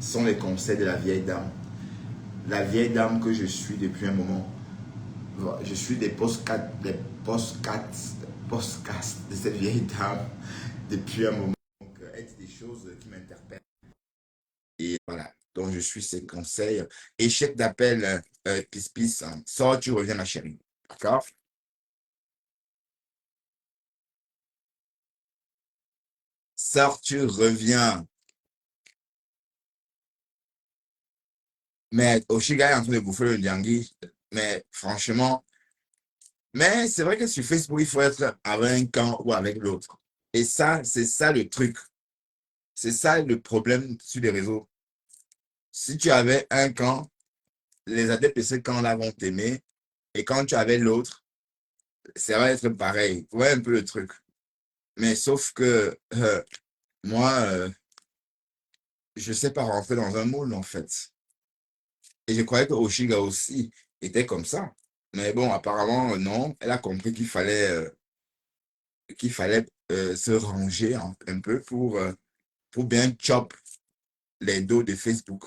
Ce sont les conseils de la vieille dame. La vieille dame que je suis depuis un moment. Je suis des podcasts de cette vieille dame depuis un moment. Donc, elle dit des choses qui m'interpellent. Et voilà. Donc, je suis ses conseils. Échec d'appel, Pis, hein. Sors, tu reviens, ma chérie. D'accord? Sors, tu reviens. Mais Oshiga est en train de bouffer le liangui. Mais franchement, mais c'est vrai que sur Facebook, il faut être avec un camp ou avec l'autre. Et ça, c'est ça le truc. C'est ça le problème sur les réseaux. Si tu avais un camp, les adeptes de ce camp-là vont t'aimer. Et quand tu avais l'autre, ça va être pareil. Tu vois un peu le truc. Mais sauf que moi, je ne sais pas rentrer dans un moule, en fait. Et je croyais que Oshiga aussi était comme ça. Mais bon, apparemment, non. Elle a compris qu'il fallait se ranger un peu pour bien chop les dos de Facebook.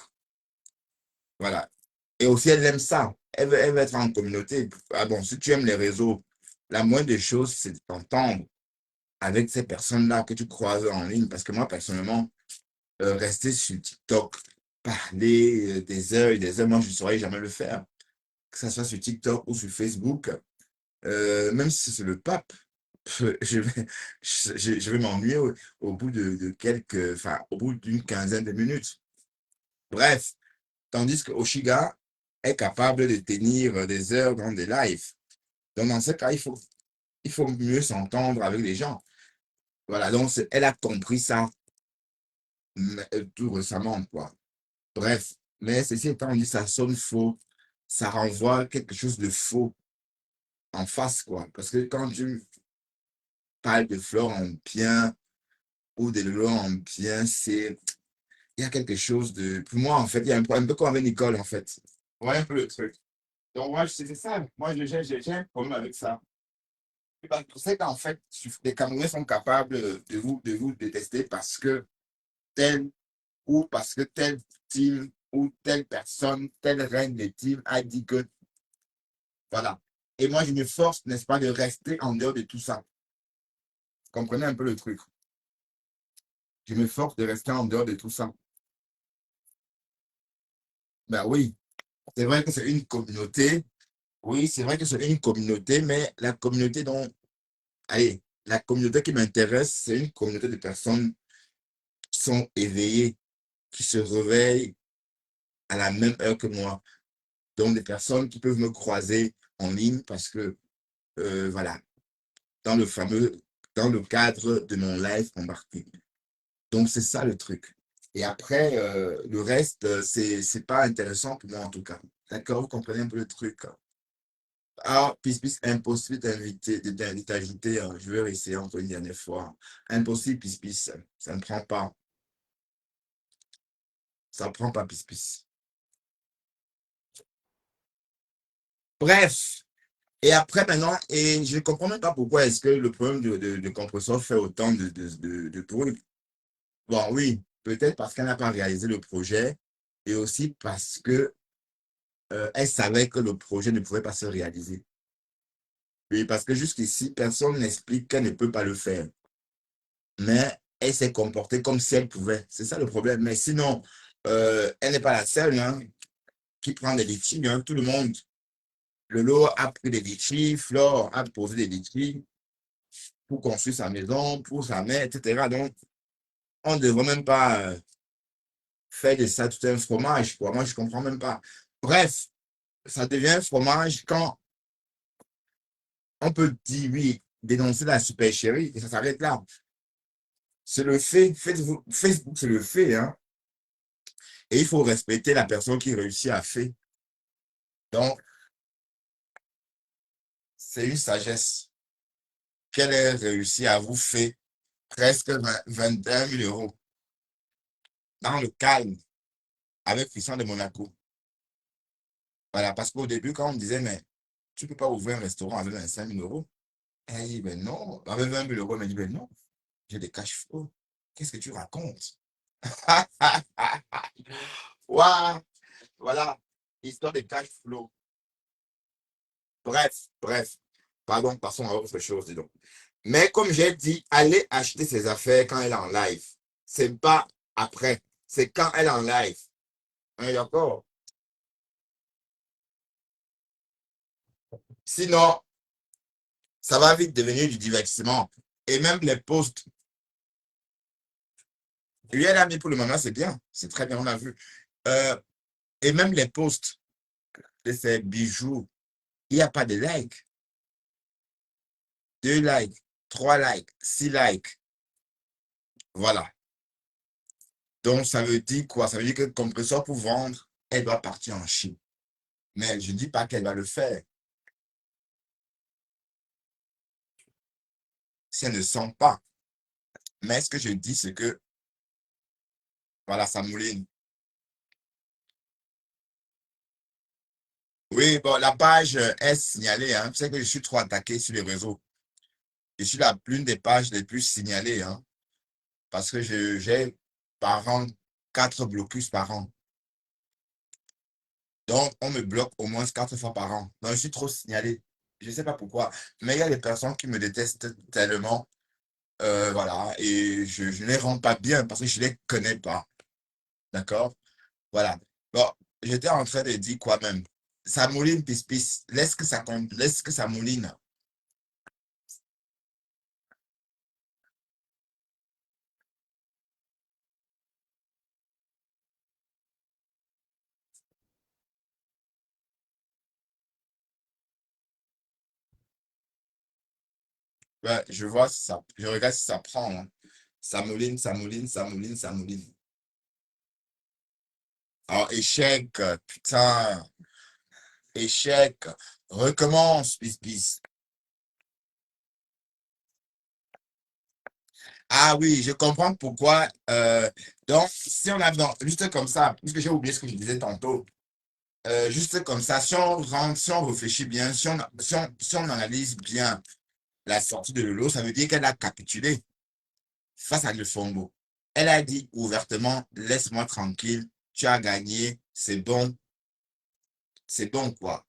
Voilà. Et aussi, elle aime ça. Elle veut être en communauté. Ah bon, si tu aimes les réseaux, la moindre des choses, c'est de t'entendre avec ces personnes-là que tu croises en ligne. Parce que moi, personnellement, rester sur TikTok, parler des heures et des heures, moi, je ne saurais jamais le faire. Que ce soit sur TikTok ou sur Facebook, même si c'est le pape, je vais m'ennuyer au bout de quelques, enfin, au bout d'une quinzaine de minutes. Bref, tandis que Oshiga est capable de tenir des heures dans des lives. Donc, dans ce cas, il faut mieux s'entendre avec les gens. Voilà, donc elle a compris ça tout récemment, quoi. Bref, mais ceci étant dit, ça sonne faux. Ça renvoie quelque chose de faux en face, quoi. Parce que quand tu parles de fleurs en bien ou de l'eau en bien, il y a quelque chose de... Pour moi, en fait, il y a un peu comme avec Nicole, en fait. Ouais, un peu le truc. Donc, moi, c'est ça. Moi, j'ai un problème avec ça. Parce que c'est qu'en fait, les Camerounais sont capables de vous détester parce que tel ou parce que tel team ou telle personne, telle reine de team a dit que... Voilà. Et moi, je me force, n'est-ce pas, de rester en dehors de tout ça. Comprenez un peu le truc. Je me force de rester en dehors de tout ça. Ben oui, c'est vrai que c'est une communauté. Oui, c'est vrai que c'est une communauté, mais la communauté dont... Allez, la communauté qui m'intéresse, c'est une communauté de personnes qui sont éveillées, qui se réveillent à la même heure que moi. Donc, des personnes qui peuvent me croiser en ligne parce que, voilà, dans le cadre de mon live embarqué. Donc, c'est ça le truc. Et après, le reste, c'est pas intéressant pour moi en tout cas. D'accord, vous comprenez un peu le truc. Ah, Pis, impossible de t'ajouter. Je vais réessayer encore une dernière fois. Impossible, Pis, ça ne prend pas. Ça ne prend pas, Pis. Bref. Et après, maintenant, et je ne comprends même pas pourquoi est-ce que le problème de compresseur fait autant de bruit. Bon, oui, peut-être parce qu'elle n'a pas réalisé le projet et aussi parce que elle savait que le projet ne pouvait pas se réaliser. Oui, parce que jusqu'ici, personne n'explique qu'elle ne peut pas le faire. Mais elle s'est comportée comme si elle pouvait. C'est ça le problème. Mais sinon, elle n'est pas la seule hein, qui prend des litiges. Hein. Tout le monde. Lolo a pris des litiges, Flore a posé des litiges pour construire sa maison, pour sa mère, etc. Donc, on ne devrait même pas faire de ça tout un fromage. Quoi. Moi, je ne comprends même pas. Bref, ça devient un fromage quand on peut dire oui, dénoncer la supercherie et ça s'arrête là. C'est le fait. Facebook, c'est le fait, hein. Et il faut respecter la personne qui réussit à faire. Donc, c'est une sagesse qu'elle ait réussi à vous faire presque 21 000 euros dans le calme avec Christian de Monaco. Voilà, parce qu'au début, quand on me disait, mais tu ne peux pas ouvrir un restaurant avec 25 000 euros, elle dit, ben non, avec 20 000 euros, elle m'a dit, ben non, j'ai des cash flow. Qu'est-ce que tu racontes? Waouh, voilà, histoire de cash flow. Bref, pardon, passons à autre chose, dis donc. Mais comme j'ai dit, allez acheter ses affaires quand elle est en live. C'est pas après, c'est quand elle est en live. On est d'accord? Sinon, ça va vite devenir du divertissement. Et même les posts. Lui, elle a mis pour le moment, c'est bien. C'est très bien, on a vu. Et même les posts de ces bijoux, il n'y a pas de likes. 2 likes, 3 likes, 6 likes. Voilà. Donc, ça veut dire quoi? Ça veut dire que compresseur pour vendre, elle doit partir en Chine. Mais je ne dis pas qu'elle va le faire. Si elle ne sent pas. Mais ce que je dis, c'est que, voilà, ça mouline. Oui, bon, la page est signalée. Hein. C'est que je suis trop attaqué sur les réseaux. Je suis l'une des pages les plus signalées. Hein, parce que j'ai par an 4 blocus par an. Donc, on me bloque au moins 4 fois par an. Donc, je suis trop signalé. Je ne sais pas pourquoi. Mais il y a des personnes qui me détestent tellement. Voilà. Et je ne les rends pas bien parce que je ne les connais pas. D'accord? Voilà. Bon, j'étais en train de dire quoi même. Ça mouline, pis. Laisse que ça compte. Laisse que ça mouline. Ouais, je vois si ça. Je regarde si ça prend. Hein. Ça mouline, ça mouline, ça mouline, ça mouline. Alors, échec, putain. Échec. Recommence, pis. Ah oui, je comprends pourquoi. Donc, si on a juste comme ça, puisque j'ai oublié ce que je disais tantôt, juste comme ça, si on réfléchit bien, si on analyse bien la sortie de Lolo, ça veut dire qu'elle a capitulé face à Le Fombo. Elle a dit ouvertement, laisse-moi tranquille, tu as gagné, c'est bon quoi.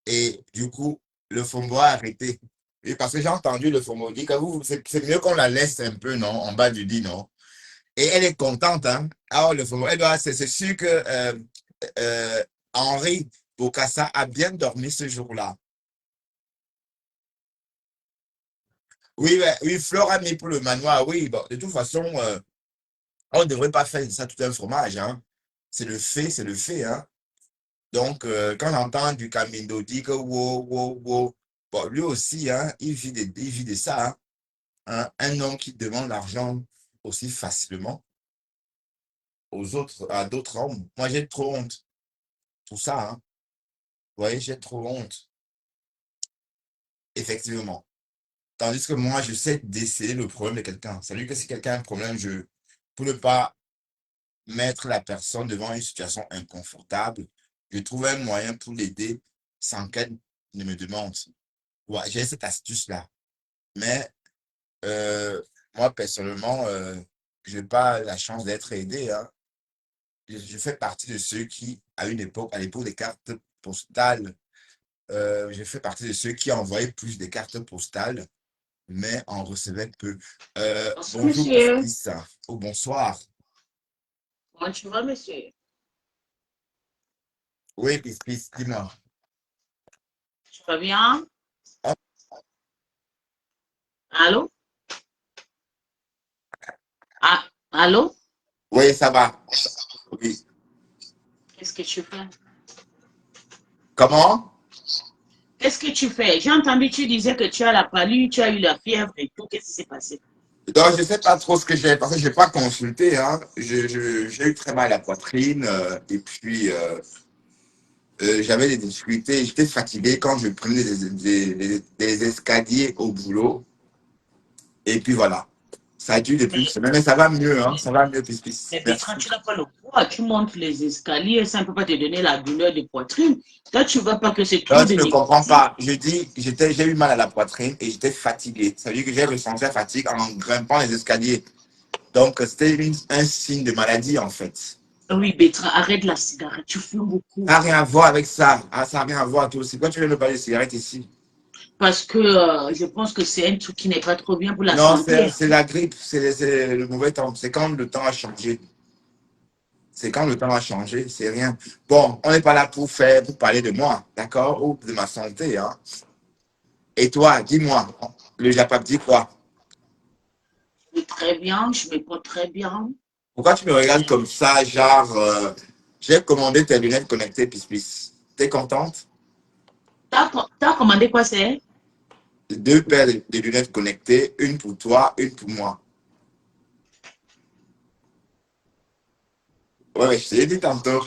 Et du coup, Le Fombo a arrêté. Et parce que j'ai entendu Le Fombo dire que c'est mieux qu'on la laisse un peu, non, en bas du lit, non? Et elle est contente, hein? Alors, c'est sûr que Henri Bokassa a bien dormi ce jour-là. Oui, ouais, oui, Flore a mis pour le manoir, oui. Bon, de toute façon, on ne devrait pas faire ça tout un fromage, hein. C'est le fait, hein. Donc, quand j'entends du Camindo dire que wow, bon, lui aussi, hein, il vit de ça, hein. Un homme qui demande l'argent aussi facilement à d'autres hommes. Moi, j'ai trop honte. Tout ça, hein. Vous voyez, j'ai trop honte. Effectivement. Tandis que moi, je sais déceler le problème de quelqu'un. C'est-à-dire que si quelqu'un a un problème, pour ne pas mettre la personne devant une situation inconfortable, je trouve un moyen pour l'aider sans qu'elle ne me demande. Ouais, j'ai cette astuce-là. Mais moi, personnellement, je n'ai pas la chance d'être aidé. Hein. Je fais partie de ceux qui, à l'époque des cartes postales, je fais partie de ceux qui envoyaient plus de cartes postales, mais en recevaient peu. Bonsoir, Bonjour, monsieur. Pis. Oh, bonsoir. Comment tu vas, monsieur? Oui, Pis, dis-moi. Tu vas bien? Ah, Allô? Ah, allô? oui, ça va. Oui. Qu'est-ce que tu fais? Comment? Qu'est-ce que tu fais? J'ai entendu, tu disais que tu as la palu, tu as eu la fièvre et tout. Qu'est-ce qui s'est passé? Donc, je ne sais pas trop ce que j'ai, parce que je n'ai pas consulté. Hein. J'ai eu très mal à la poitrine et puis j'avais des difficultés. J'étais fatigué quand je prenais des escaliers au boulot. Et puis voilà. Ça a duré depuis une semaine, mais ça va mieux. Hein. Ça va mieux, Pispis. Mais quand tu n'as pas le poids, tu montes les escaliers, ça ne peut pas te donner la douleur de poitrine. Toi, tu ne vois pas que c'est trop Non, de tu ne comprends pas. Je dis, j'ai eu mal à la poitrine et j'étais fatigué. Ça veut dire que j'ai ressenti la fatigue en grimpant les escaliers. Donc, c'était un signe de maladie, en fait. Oui, Bertrand, arrête la cigarette, tu fumes beaucoup. Ça n'a rien à voir avec ça. Ah, ça n'a rien à voir, toi aussi. Pourquoi tu viens de parler de cigarettes ici? Parce que je pense que c'est un truc qui n'est pas trop bien pour la Non, santé. c'est la grippe, c'est le mauvais temps. C'est quand le temps a changé. C'est quand le temps a changé, c'est rien. Bon, on n'est pas là pour parler de moi, d'accord? Ou de ma santé, hein. Et toi, dis-moi, le Japap dit quoi? Je vais très bien, je me porte très bien. Pourquoi tu me regardes comme ça, genre, j'ai commandé tes lunettes connectées, Pispis. T'es contente? T'as commandé quoi, c'est? 2 paires de lunettes connectées, une pour toi, une pour moi. Ouais, je t'ai dit tantôt.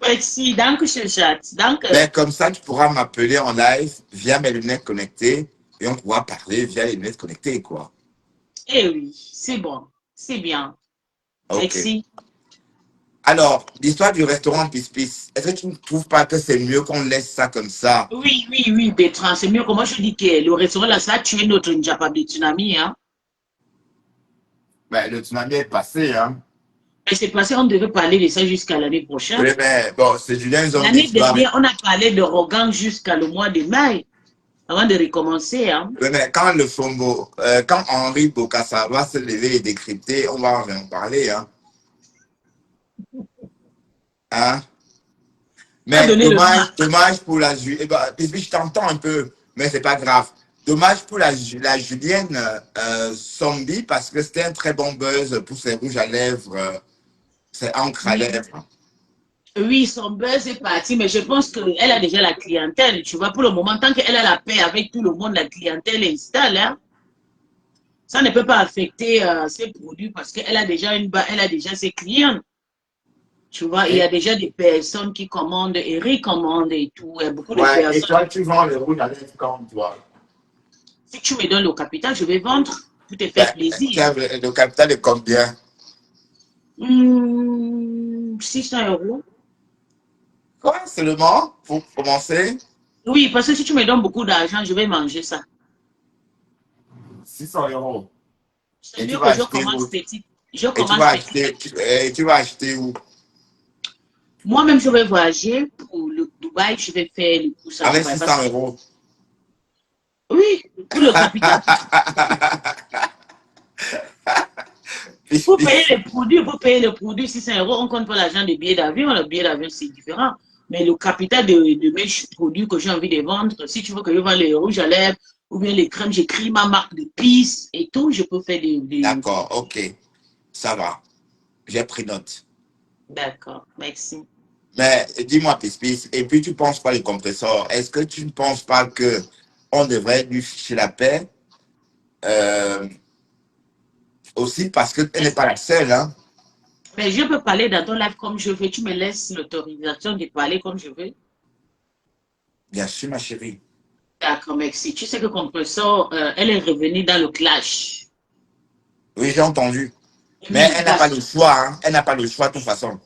Merci, danke, chat. Danke. Mais comme ça, tu pourras m'appeler en live via mes lunettes connectées et on pourra parler via les lunettes connectées, quoi. Eh oui, c'est bon, c'est bien. Ok. Merci. Alors, l'histoire du restaurant Pispis, est-ce que tu ne trouves pas que c'est mieux qu'on laisse ça comme ça? Oui, Bertrand, c'est mieux que moi je dis que le restaurant là, ça a tué notre Njapab de tsunami, hein. Ben, le tsunami est passé, hein. Mais c'est passé, on devait parler de ça jusqu'à l'année prochaine. Oui, mais bon, c'est Julien Zombie. L'année dernière, on a parlé de Rogan jusqu'à le mois de mai, avant de recommencer, hein. Oui, mais quand le Fombo, quand Henri Bokassa va se lever et décrypter, on va en parler, hein. Hein? Mais dommage pour la Julienne. Eh ben, je t'entends un peu, mais c'est pas grave. Dommage pour la Julienne Zombie parce que c'était un très bon buzz pour ses rouges à lèvres, ses encres à lèvres. Oui, son buzz est parti, mais je pense qu'elle a déjà la clientèle. Tu vois, pour le moment, tant qu'elle a la paix avec tout le monde, la clientèle est installe, hein. Ça ne peut pas affecter ses produits parce qu'elle a déjà elle a déjà ses clients. Tu vois, il y a déjà des personnes qui commandent et recommandent et tout. Il y a beaucoup de personnes. Et toi, tu vends les rouges à lèvres comme toi. Si tu me donnes le capital, je vais vendre pour te faire plaisir. Le capital est combien? 600 €. Quoi, seulement pour commencer? Oui, parce que si tu me donnes beaucoup d'argent, je vais manger ça. 600 €. C'est mieux que je commence petit. Je commence petit. Et tu vas acheter où? Moi-même, je vais voyager pour le Dubaï, je vais faire le cours. Avec 600 €. Oui, pour le capital. Pour payer les produits, 600 €, on compte pas l'argent des billets d'avion. Le billet d'avion, c'est différent. Mais le capital de mes produits que j'ai envie de vendre, si tu veux que je vende les rouges à lèvres ou bien les crèmes, j'écris ma marque de pisse et tout, je peux faire des... D'accord, ok. Ça va. J'ai pris note. D'accord, merci. Mais dis-moi, Pispis, et puis tu penses pas les compresseurs? Est-ce que tu ne penses pas que on devrait lui ficher la paix aussi parce qu'elle n'est pas la seule, hein? Mais je peux parler dans ton live comme je veux. Tu me laisses l'autorisation de parler comme je veux? Bien sûr, ma chérie. D'accord, merci. Tu sais que compresseur, elle est revenue dans le clash. Oui, j'ai entendu. Mais elle n'a pas le choix, hein? Elle n'a pas le choix de toute façon.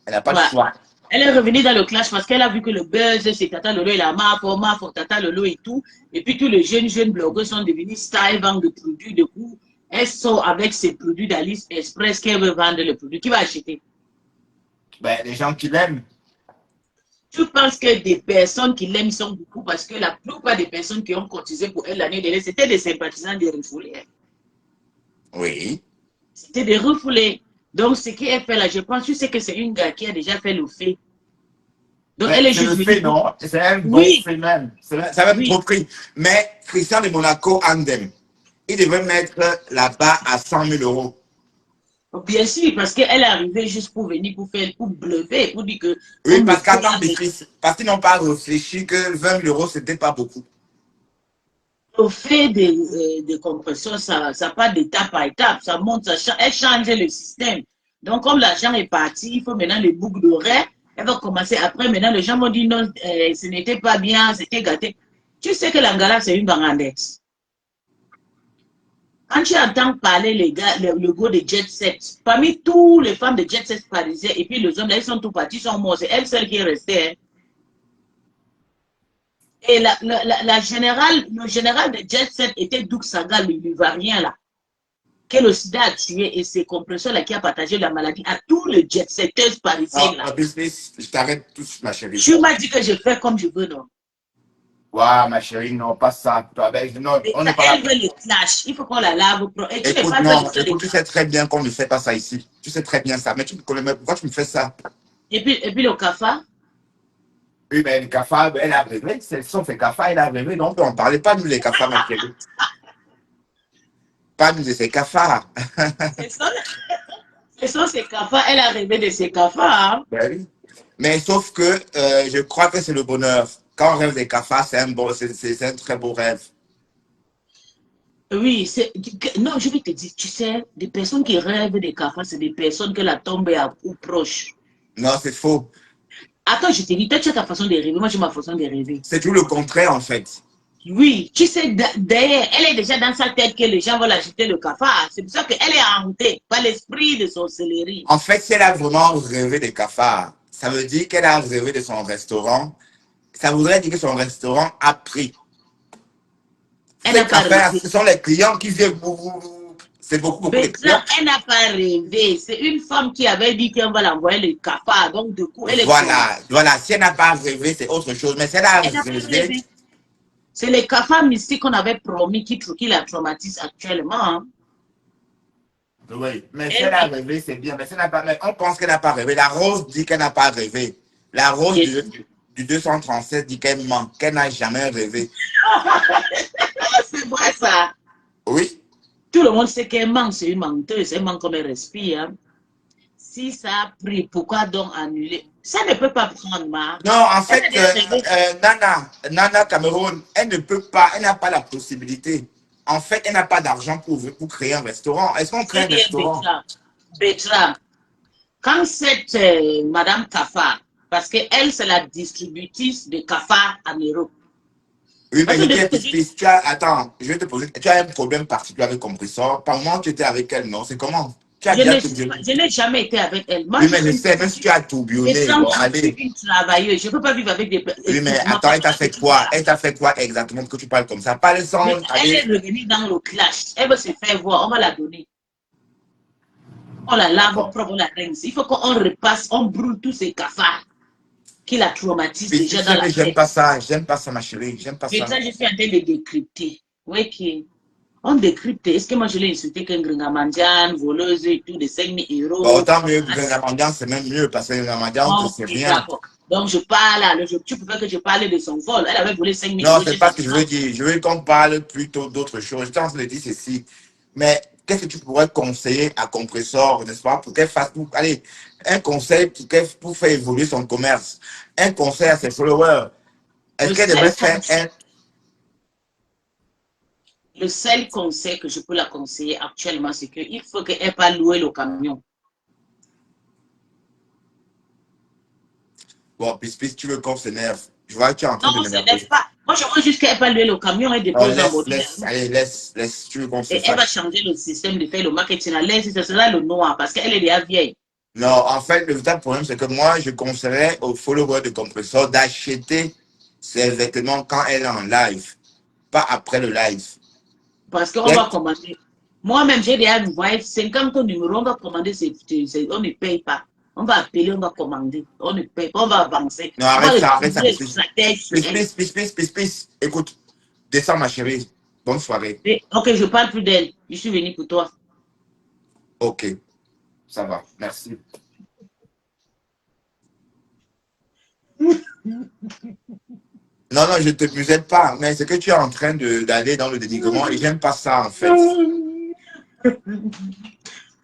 Elle n'a pas le choix. Elle est revenue dans le clash parce qu'elle a vu que le buzz, c'est Tata Lolo et la Mafo, Tata Lolo et tout. Et puis tous les jeunes blogueurs sont devenus style, vendent des produits de coup. Elle sort avec ses produits d'Alice Express qu'elle veut vendre le produit. Qui va acheter? Ben, les gens qui l'aiment. Je pense que des personnes qui l'aiment sont beaucoup parce que la plupart des personnes qui ont cotisé pour elle l'année dernière, c'était des sympathisants des refoulés. Oui. C'était des refoulés. Donc, ce qu'elle fait là, je pense, tu sais que c'est une gars qui a déjà fait le fait. Donc, elle est juste le fait, non? C'est un bon fait même. Ça va être trop pris. Mais Christian de Monaco, Andem, il devrait mettre là-bas à 100 000 €. Bien sûr, parce qu'elle est arrivée juste pour venir, pour bluffer, pour dire que... Oui, parce qu'attends, parce qu'ils n'ont pas réfléchi que 20 000 €, c'était pas beaucoup. Au fait des compressions, ça part d'étape par étape, ça monte, elle change le système. Donc, comme l'argent est parti, il faut maintenant les boucles d'oreilles. Elle va commencer après. Maintenant, les gens vont dire non, ce n'était pas bien, c'était gâté. Tu sais que l'Angala, c'est une bangandex. Quand tu entends parler les gars, le go de Jet Set, parmi tous les femmes de Jet Set parisiens, et puis les hommes, là, ils sont tous partis, ils sont morts. C'est elle seule qui est restée. Hein. Et le général de Jet Set était Doug Saga, le Ivoirien, là, que le sida a tué, et ses compresseurs là, qui a partagé la maladie à tous les Jet Setters parisiens. Là. Je t'arrête tout, ma chérie. Tu m'as dit que je fais comme je veux, non? Waouh, ma chérie, non, pas ça. Non, on n'est pas elle veut le clash, il faut qu'on la lave. Et écoute, non, écoute, tu sais très bien qu'on ne fait pas ça ici. Tu sais très bien ça, mais tu me connais, pourquoi tu me fais ça? Et puis le cafard? Oui, mais le cafard, elle a rêvé, sauf les cafards, elle a rêvé, donc on ne parlait pas, nous, les cafards, ma chérie. Pas nous de ces cafards. Ce sont ces cafards, elle a rêvé de ces cafards. Hein? Ben oui. Mais sauf que je crois que c'est le bonheur. Quand on rêve des cafards, c'est un très beau rêve. Oui, non, je vais te dire, tu sais, des personnes qui rêvent des cafards, c'est des personnes que la tombe est ou proche. Non, c'est faux. Attends, je te dis, toi, tu as ta façon de rêver, moi, j'ai ma façon de rêver. C'est tout le contraire, en fait. Oui, tu sais, derrière, elle est déjà dans sa tête que les gens vont l'agiter le cafard. C'est pour ça qu'elle est hantée par l'esprit de sorcellerie. En fait, si elle a vraiment rêvé des cafards, ça veut dire qu'elle a rêvé de son restaurant. Ça voudrait dire que son restaurant a pris. Ce sont les clients qui viennent. C'est beaucoup de clients. Elle n'a pas rêvé. C'est une femme qui avait dit qu'on va l'envoyer le cafard. Donc, du coup, elle est. Voilà. Si elle n'a pas rêvé, c'est autre chose. Mais si elle a rêvé. C'est les cafards mystiques qu'on avait promis qui la traumatisent actuellement. Hein. Oui, mais si elle a rêvé, c'est bien. Mais si elle n'a pas, on pense qu'elle n'a pas rêvé. La Rose dit qu'elle n'a pas rêvé. La Rose du 237 dit qu'elle ment, qu'elle n'a jamais rêvé. C'est vrai ça. Oui. Tout le monde sait qu'elle ment, c'est une menteuse. Elle ment comme elle respire. Hein. Si ça a pris, pourquoi donc annuler? Ça ne peut pas prendre mal. Non, en fait, Nana Cameroun, elle ne peut pas, elle n'a pas la possibilité. En fait, elle n'a pas d'argent pour créer un restaurant. Est-ce qu'on crée un restaurant? Bertrand, quand cette Madame Cafard, parce qu'elle, c'est la distributrice de Cafard en Europe. Oui, mais attends, je vais te poser, tu as un problème particulier avec Compressor. Par moment, tu étais avec elle, non? C'est comment? Je n'ai jamais été avec elle. Moi, oui, mais je sais, même si tu as tourbillonné. Bon, allez. Une travailleuse. Je ne peux pas vivre avec des personnes. Oui, mais attends, elle t'a fait quoi? Elle t'a fait quoi exactement que tu parles comme ça? Parle sans. Elle est revenue dans le clash. Elle veut se faire voir. On va la donner. On la lave, on prend, on la rince. Il faut qu'on repasse, on brûle tous ces cafards qui la traumatisent déjà dans la tête. J'aime pas ça, ma chérie. J'aime pas ça. Je suis en train de décrypter. Oui, qui on décrypte. Est-ce que moi je l'ai insulté qu'un Gringamandian, voleuse et tout, de 5 000 €? Bon, autant mieux que Gringamandian, c'est même mieux parce que Gringamandian, c'est rien. Donc je parle, tu préfères que je parle de son vol. Elle avait volé 5 000 €. Non, c'est pas ce que je veux dire. Je veux qu'on parle plutôt d'autre chose. Je t'en dire ceci. Mais qu'est-ce que tu pourrais conseiller à Compressor, n'est-ce pas, pour qu'elle fasse tout. Allez, un conseil pour faire évoluer son commerce. Un conseil à ses followers. Est-ce qu'elle devrait faire un. Le seul conseil que je peux la conseiller actuellement, c'est qu'il faut qu'elle n'ait pas loué le camion. Bon, puis tu veux qu'on s'énerve. Je vois que tu es en train de m'énerver. Non, pas. Moi, je vois juste qu'elle n'ait pas loué le camion et déposer en mode. Allez, laisse. Tu veux qu'on se Et elle va changer le système de faire le marketing. Laisse, ce sera le noir parce qu'elle est déjà vieille. Non, en fait, le vrai problème, c'est que moi, je conseillerais aux followers de Compressor d'acheter ses vêtements quand elle est en live, pas après le live. Parce qu'on va commander. Moi-même, j'ai déjà envoyé 50 numéros, on va commander, on ne paye pas. On va appeler, on va commander. On ne paye pas, on va avancer. Non, arrête ça. Peace. Écoute, descends ma chérie. Bonne soirée. Ok, je parle plus d'elle. Je suis venu pour toi. Ok, ça va. Merci. Non, je ne te musette pas, mais c'est que tu es en train d'aller dans le dénigrement et j'aime pas ça en fait.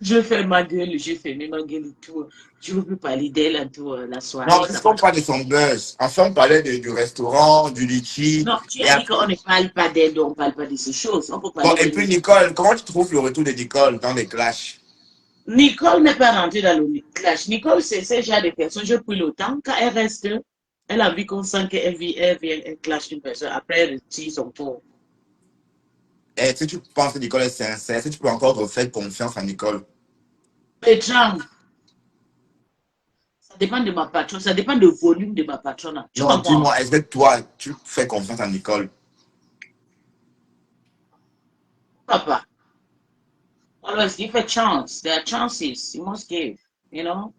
Je fais ma gueule, j'ai fermé ma gueule et tout. Je ne veux plus parler d'elle à tout la soirée. Non, est-ce qu'on parle de son buzz? Enfin, on parlait du restaurant, du litchi. Non, tu as dit qu'on ne parle pas d'elle, on ne parle pas de ces choses. On peut parler Bon, et puis Nicole, comment tu trouves le retour de Nicole dans les clashs? Nicole n'est pas rentrée dans le clash. Nicole, c'est ce genre de personne. Je pris le temps. Quand elle reste, elle a vu qu'on sent qu'elle vient, elle clash une personne. Après, elle retire son tour. Est-ce que tu penses que Nicole est sincère? Est-ce que tu peux encore refaire confiance à Nicole? Bertrand, ça dépend de ma patronne. Ça dépend du volume de ma patronne. Non, dis-moi, est-ce que toi, tu fais confiance à Nicole? Papa. Always give a chance. There are chances. You must give. You know?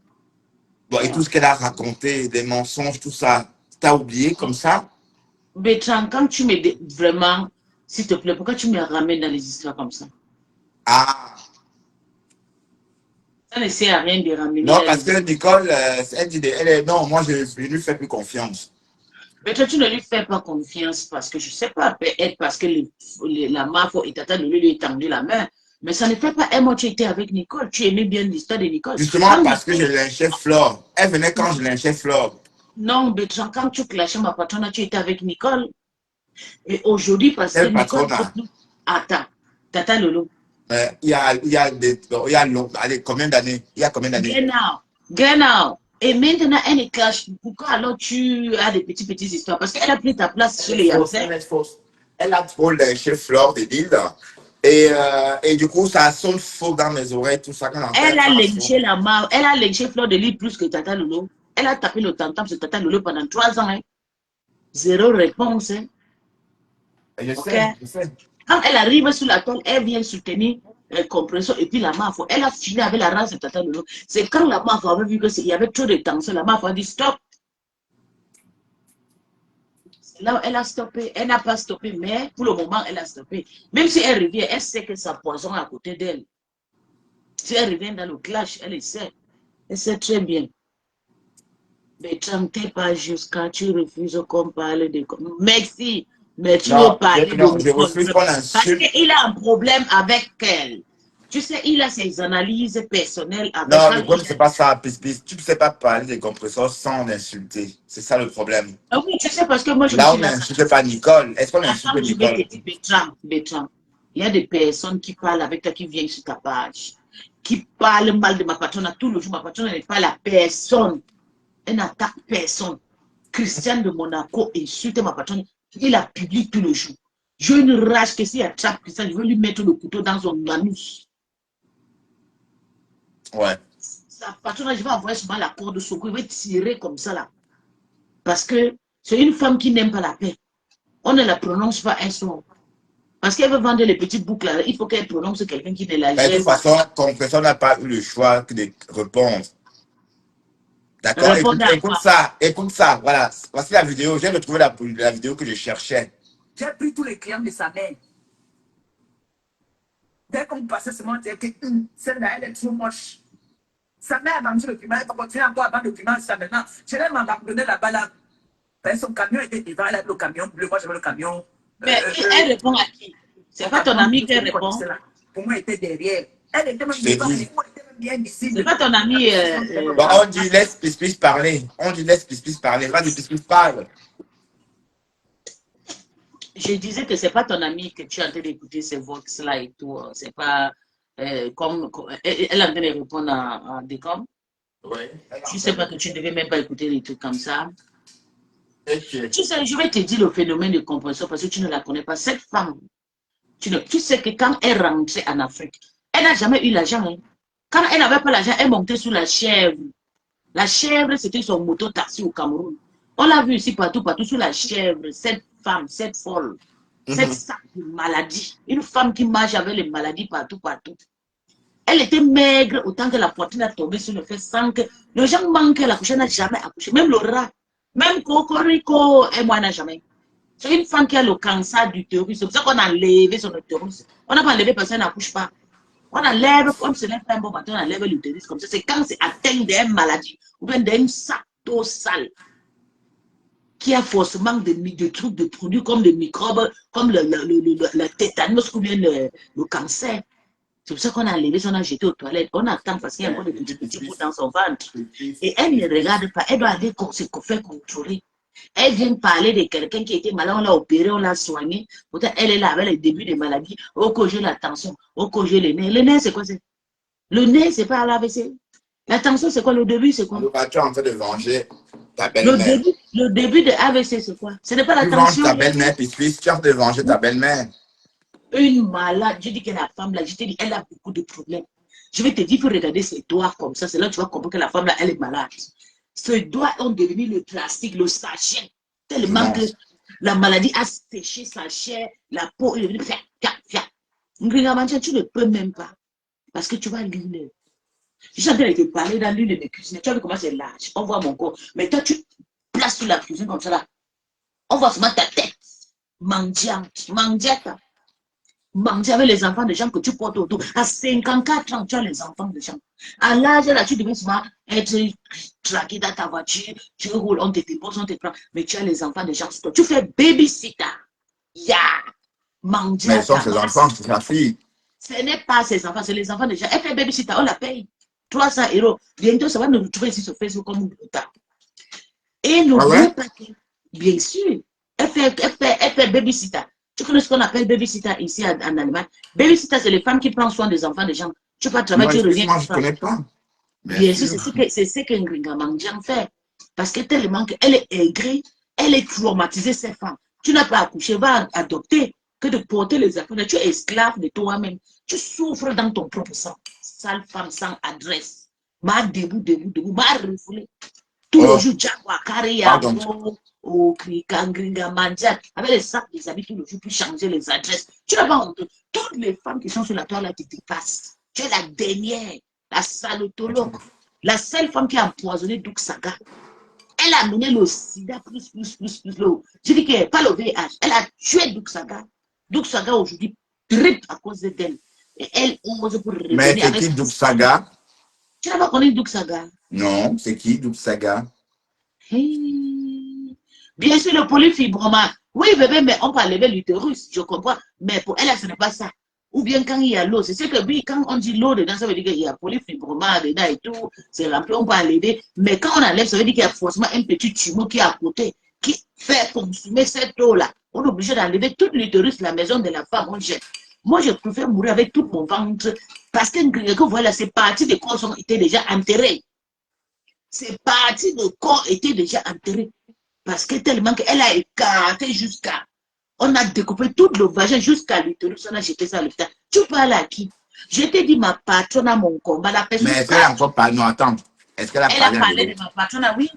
Bon, et tout ce qu'elle a raconté, des mensonges, tout ça, t'as oublié comme ça? Bertrand, quand tu me dis vraiment, s'il te plaît, pourquoi tu me ramènes dans les histoires comme ça? Ah! Ça ne sert à rien de ramener. Non, parce que Nicole, elle dit, non, moi, je ne lui fais plus confiance. Mais toi, tu ne lui fais pas confiance parce que je ne sais pas, peut-être parce que la mafia et Tata Lolo lui a tendu la main. Mais ça ne fait pas un mois que tu étais avec Nicole. Tu aimais bien l'histoire de Nicole. Justement parce que je lynchais Flore. Elle venait quand je lynchais Flore. Non, Bertrand, quand tu clashais ma patronne, tu étais avec Nicole. Et aujourd'hui, parce que Nicole... Attends, Tata Lolo. Il y a combien d'années? Il y a combien d'années? Genau. Et maintenant, elle est clash. Pourquoi alors tu as des petites histoires? Parce qu'elle a pris ta place chez les Yansais. Elle a trop lynché Flore de Lille. Et du coup, ça sonne faux dans mes oreilles, tout ça. Elle a lynché la mort. Elle a lynché Flore de Lille plus que Tata Lolo. Elle a tapé le tam-tam sur Tata Lolo pendant 3 ans. Hein. Zéro réponse. Hein. Je sais. Quand elle arrive sur la toile, elle vient soutenir Compression et puis la mafia. Elle a fini avec la race de Tata Lolo. C'est quand la mafia avait vu qu'il y avait trop de tension, la mafia a dit stop. Là, elle a stoppé. Elle n'a pas stoppé, mais pour le moment, elle a stoppé. Même si elle revient, elle sait que ça poison à côté d'elle. Si elle revient dans le clash, elle sait. Elle sait très bien. Mais tu n'es pas jusqu'à tu refuses qu'on parle de... Merci. Mais tu veux parler de... Parce qu'il a un problème avec elle. Tu sais, il a ses analyses personnelles avec elle. Non, le problème, c'est pas ça, Pis. Tu ne sais pas parler des compresseurs sans l'insulter. C'est ça le problème. Ah oui, tu sais, parce que moi, je là, on n'insulte pas Nicole. Est-ce qu'on insulte Nicole? Bertrand, il y a des personnes qui parlent avec toi, qui viennent sur ta page, qui parlent mal de ma patronne tout le jour. Ma patronne n'est pas la personne. Elle n'attaque personne. Christian de Monaco insulte ma patronne. Il la publie tout le jour. J'ai une rage que s'il attrape Christian, je veux lui mettre le couteau dans son anus. Ouais. Sa patronne, je vais envoyer souvent la corde de secours. Il va tirer comme ça là. Parce que c'est une femme qui n'aime pas la paix. On ne la prononce pas un son. Parce qu'elle veut vendre les petites boucles là. Il faut qu'elle prononce quelqu'un qui ne la gère. De toute façon, Compression n'a pas eu le choix que de répondre. D'accord, écoute ça, voilà. Voici la vidéo, j'ai retrouvé la vidéo que je cherchais. J'ai pris tous les clients de sa mère. Dès qu'on passait seulement, on disait que celle-là, elle est trop moche. Sa mère a vendu le document, elle continue encore à vendre le document, ça maintenant. Je l'ai abandonné là-bas, là. Son camion était devant, elle a le camion bleu, moi j'avais le camion. Mais elle répond à qui? C'est pas ton ami qui répond? Pour moi, elle était derrière. Elle était même bien ici. C'est pas ton ami. Bon, on dit laisse Pis parler. On dit laisse Pis parler. Vas-y, Pis parle. Je disais que c'est pas ton ami que tu es en train d'écouter ces vox-là et tout. C'est pas comme. Elle est en train de répondre à Décom. Oui. Tu sais pas que tu ne devais même pas écouter des trucs comme ça. Okay. Tu sais, je vais te dire le phénomène de compréhension parce que tu ne la connais pas. Cette femme, tu sais que quand elle rentrait en Afrique, elle n'a jamais eu l'argent. Hein. Quand elle n'avait pas l'argent, elle montait sur la chèvre. La chèvre, c'était son moto-taxi au Cameroun. On l'a vu ici partout sur la chèvre. Cette femme, cette folle, cette sac de maladie. Une femme qui marche avec les maladies partout. Elle était maigre autant que la poitrine a tombé sur le fait sans que les gens manquaient la couche. Elle n'a jamais accouché. Même le rat, même Cocorico, et moi, n'a jamais. C'est une femme qui a le cancer du utérus. C'est pour ça qu'on a enlevé son utérus. On n'a pas enlevé parce qu'elle n'accouche pas. On enlève, comme ce n'est pas un bon matin, on enlève l'utérus comme ça. C'est quand c'est atteint d'une maladie ou bien d'un sac d'eau sale qui a forcément des trucs, de produits comme des microbes, comme le tétanos ou bien le cancer. C'est pour ça qu'on a levé, on a jeté aux toilettes. On attend parce qu'il y a encore des petits bouts dans son ventre. Et elle ne regarde pas. Elle doit aller se faire contrôler. Elle vient parler de quelqu'un qui était malade, on l'a opéré, on l'a soigné. Pourtant, elle est là avec le début des maladies. Oh, que j'ai la tension. Oh, que j'ai le nez. Le nez, c'est quoi? Le nez, c'est pas à l'AVC. La tension, c'est quoi? Le début, c'est quoi? Tu es en train de venger ta belle-mère. Le début de AVC, c'est quoi? Ce n'est pas la tension. Tu venges ta belle-mère, puis tu es en train de venger ta belle-mère. Une malade, je dis que la femme là, je te dis, elle a beaucoup de problèmes. Je vais te dire, il faut regarder ses doigts comme ça, c'est là que tu vas comprendre que la femme là, elle est malade. Ses doigts ont devenu le plastique, le sachet, tellement que la maladie a séché sa chair, la peau est devenue tu ne peux même pas, parce que tu vas l'une. Je suis en train de te parler dans l'une de mes cuisines, tu as vu comment c'est large, on voit mon corps, mais toi tu places sur la cuisine comme ça là, on voit seulement ta tête, mendiante, manger avec les enfants de gens que tu portes autour. À 54 ans, tu as les enfants de gens. À l'âge là, tu devais souvent être traqué dans ta voiture, tu roules, on te dépose, on te prend, mais tu as les enfants de gens. Tu fais babysitter. Manger. Mais ce sont ses enfants, c'est sa fille. Ce n'est pas ses enfants, c'est les enfants de gens. Elle fait babysitter, on la paye. 300 €. Bientôt, ça va nous retrouver ici sur Facebook comme une bruta. Et n'oubliez pas que, bien sûr, elle fait babysitter. Tu connais ce qu'on appelle babysitter ici en Allemagne? Babysitter, c'est les femmes qui prennent soin des enfants des gens. Tu peux travailler, tu reviens. Moi, je ne connais pas. Bien sûr, c'est ce que Ngringa Mangjan fait. Parce que tellement qu'elle est aigrie, elle est traumatisée, ces femmes. Tu n'as pas accouché, va adopter que de porter les enfants. Tu es esclave de toi-même. Tu souffres dans ton propre sang. Sale femme sans adresse. Ma debout, ma refoulée. Tous les jours, Jaguar, Karia, au Krikangringa Mandjan, avec les sacs des habits tous les jours pour changer les adresses. Tu n'as pas honte. Toutes les femmes qui sont sur la toile qui te dépassent. Tu es la dernière, la salotologue, la seule femme qui a empoisonné Douk Saga. Elle a mené le sida plus. Je dis qu'elle n'est pas le VIH. Elle a tué Douk Saga. Douk Saga aujourd'hui tripe à cause d'elle. Et elle ose pour revenir. Mais c'est qui Douk Saga? Tu n'as pas connu Douk Saga? Non, c'est qui Douk Saga? Bien sûr, le polyfibroma. Oui, bébé, mais on peut enlever l'utérus, je comprends. Mais pour elle, ce n'est pas ça. Ou bien quand il y a l'eau, c'est ce que oui, quand on dit l'eau dedans, ça veut dire qu'il y a polyfibroma dedans et tout. C'est rempli, on peut enlever. Mais quand on enlève, ça veut dire qu'il y a forcément un petit tumeur qui est à côté, qui fait consommer cette eau-là. On est obligé d'enlever tout l'utérus de la maison de la femme. Moi, je préfère mourir avec tout mon ventre. Parce que voilà, ces parties de corps étaient déjà enterrées. Ces parties de corps étaient déjà enterrées. Parce que tellement qu'elle a écarté jusqu'à... On a découpé tout le vagin jusqu'à l'utérus. On a jeté ça à l'hôpital. Tu parles à qui? Je t'ai dit ma patronne à mon combat. La personne. Mais est-ce qu'elle a encore parlé? Non, attends. Est-ce qu'elle a parlé? Elle a parlé de ma patronne. Oui.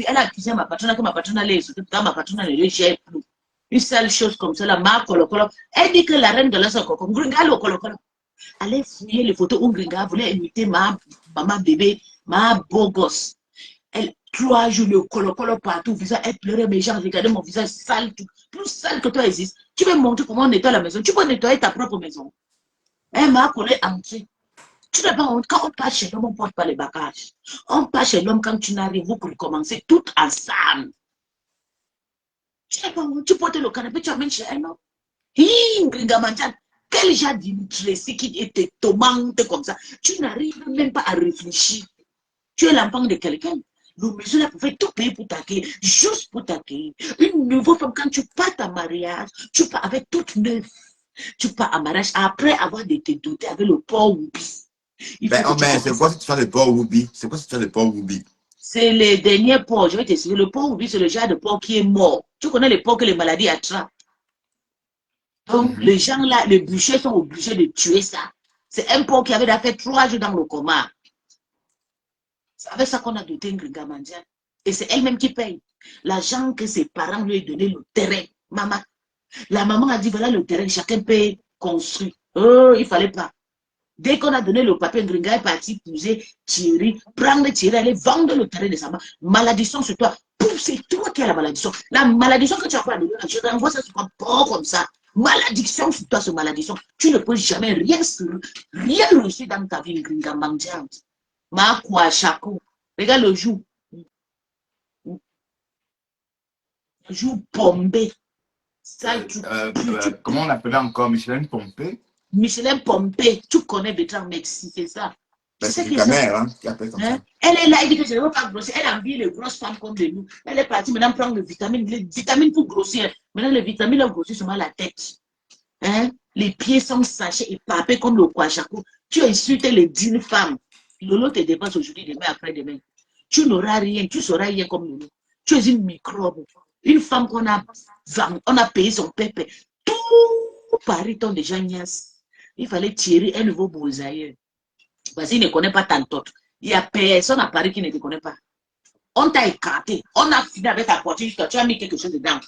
Elle a accusé ma patronne que ma patronne allait sauter. Quand ma patronne ne le gère plus. Une seule chose comme ça, ma colo. Elle dit que la reine de la Sokoko, Ngringa le colo. Allez fouiller les photos où Ngringa voulait imiter ma maman bébé, ma beau gosse. Elle, 3 jours, le colo partout, visage, elle pleurait, mes gens regardaient mon visage sale, tout, plus sale que toi existe. Tu veux montrer comment on nettoie la maison? Tu peux nettoyer ta propre maison. Elle m'a collé entier. Tu n'as pas honte. Quand on passe chez l'homme, on ne porte pas les bagages. On passe chez l'homme quand tu n'arrives pas pour recommencer tout ensemble. Tu n'as pas honte. Tu portes le canapé, tu amènes chez un homme. Quel genre d'intéressé qui était tombante comme ça? Tu n'arrives même pas à réfléchir. Tu es l'enfant de quelqu'un. Le monsieur là pouvait tout payer pour t'accueillir, juste pour t'accueillir. Une nouvelle femme, quand tu pars à mariage, tu pars avec toute neuve. Tu pars à mariage après avoir été doté avec le porc Whoopi. Mais c'est quoi cette histoire de porc Whoopi? C'est quoi cette histoire de porc Whoopi? C'est le dernier porc, je vais t'expliquer. Le porc Whoopi, c'est le genre de porc qui est mort. Tu connais les porcs que les maladies attrapent. Donc, les gens là, les bouchers sont obligés de tuer ça. C'est un porc qui avait fait 3 jours dans le coma. C'est avec ça qu'on a doté Ngringa Mandjan. Et c'est elle-même qui paye. L'argent que ses parents lui ont donné, le terrain. Maman. La maman a dit, voilà le terrain, chacun peut construire. Oh, il ne fallait pas. Dès qu'on a donné le papier, Ngringa est parti épouser Thierry, prendre Thierry, aller vendre le terrain de sa maman. Malédiction sur toi. Pouf, c'est toi qui as la malédiction. La malédiction que tu as pas donné, je t'envoie ça sur un port comme ça. Malédiction sur toi, ce malédiction. Tu ne peux jamais rien reçu dans ta vie, Ngringa Mandjan. Ma quoi, Chaco. Regarde le jour. Le jour bombé. Comment on appelait encore Micheline Pompée? Michelin Pompé, tu connais Bertrand Mexique, c'est ça. C'est ta mère hein, qui appelle comme ça. Elle est là, elle dit que je ne veux pas grossir. Elle a envie les grosses femmes comme de nous. Elle est partie maintenant prendre les vitamines pour grossir. Maintenant, les vitamines, elles grossissent seulement la tête. Hein? Les pieds sont sachés et papés comme le Kwachako. Tu as insulté les 10 femmes. Lolo te dépasse aujourd'hui, demain, après-demain. Tu n'auras rien, tu seras rien comme Lolo. Tu es une microbe. Une femme qu'on a payé son pépé. Tout Paris tombe déjà niasse. Il fallait tirer un nouveau brousailleur. Parce qu'il ne connaît pas Tantote. Il y a personne à Paris qui ne te connaît pas. On t'a écarté. On a fini avec ta poitrine jusqu'à tu as mis quelque chose dedans.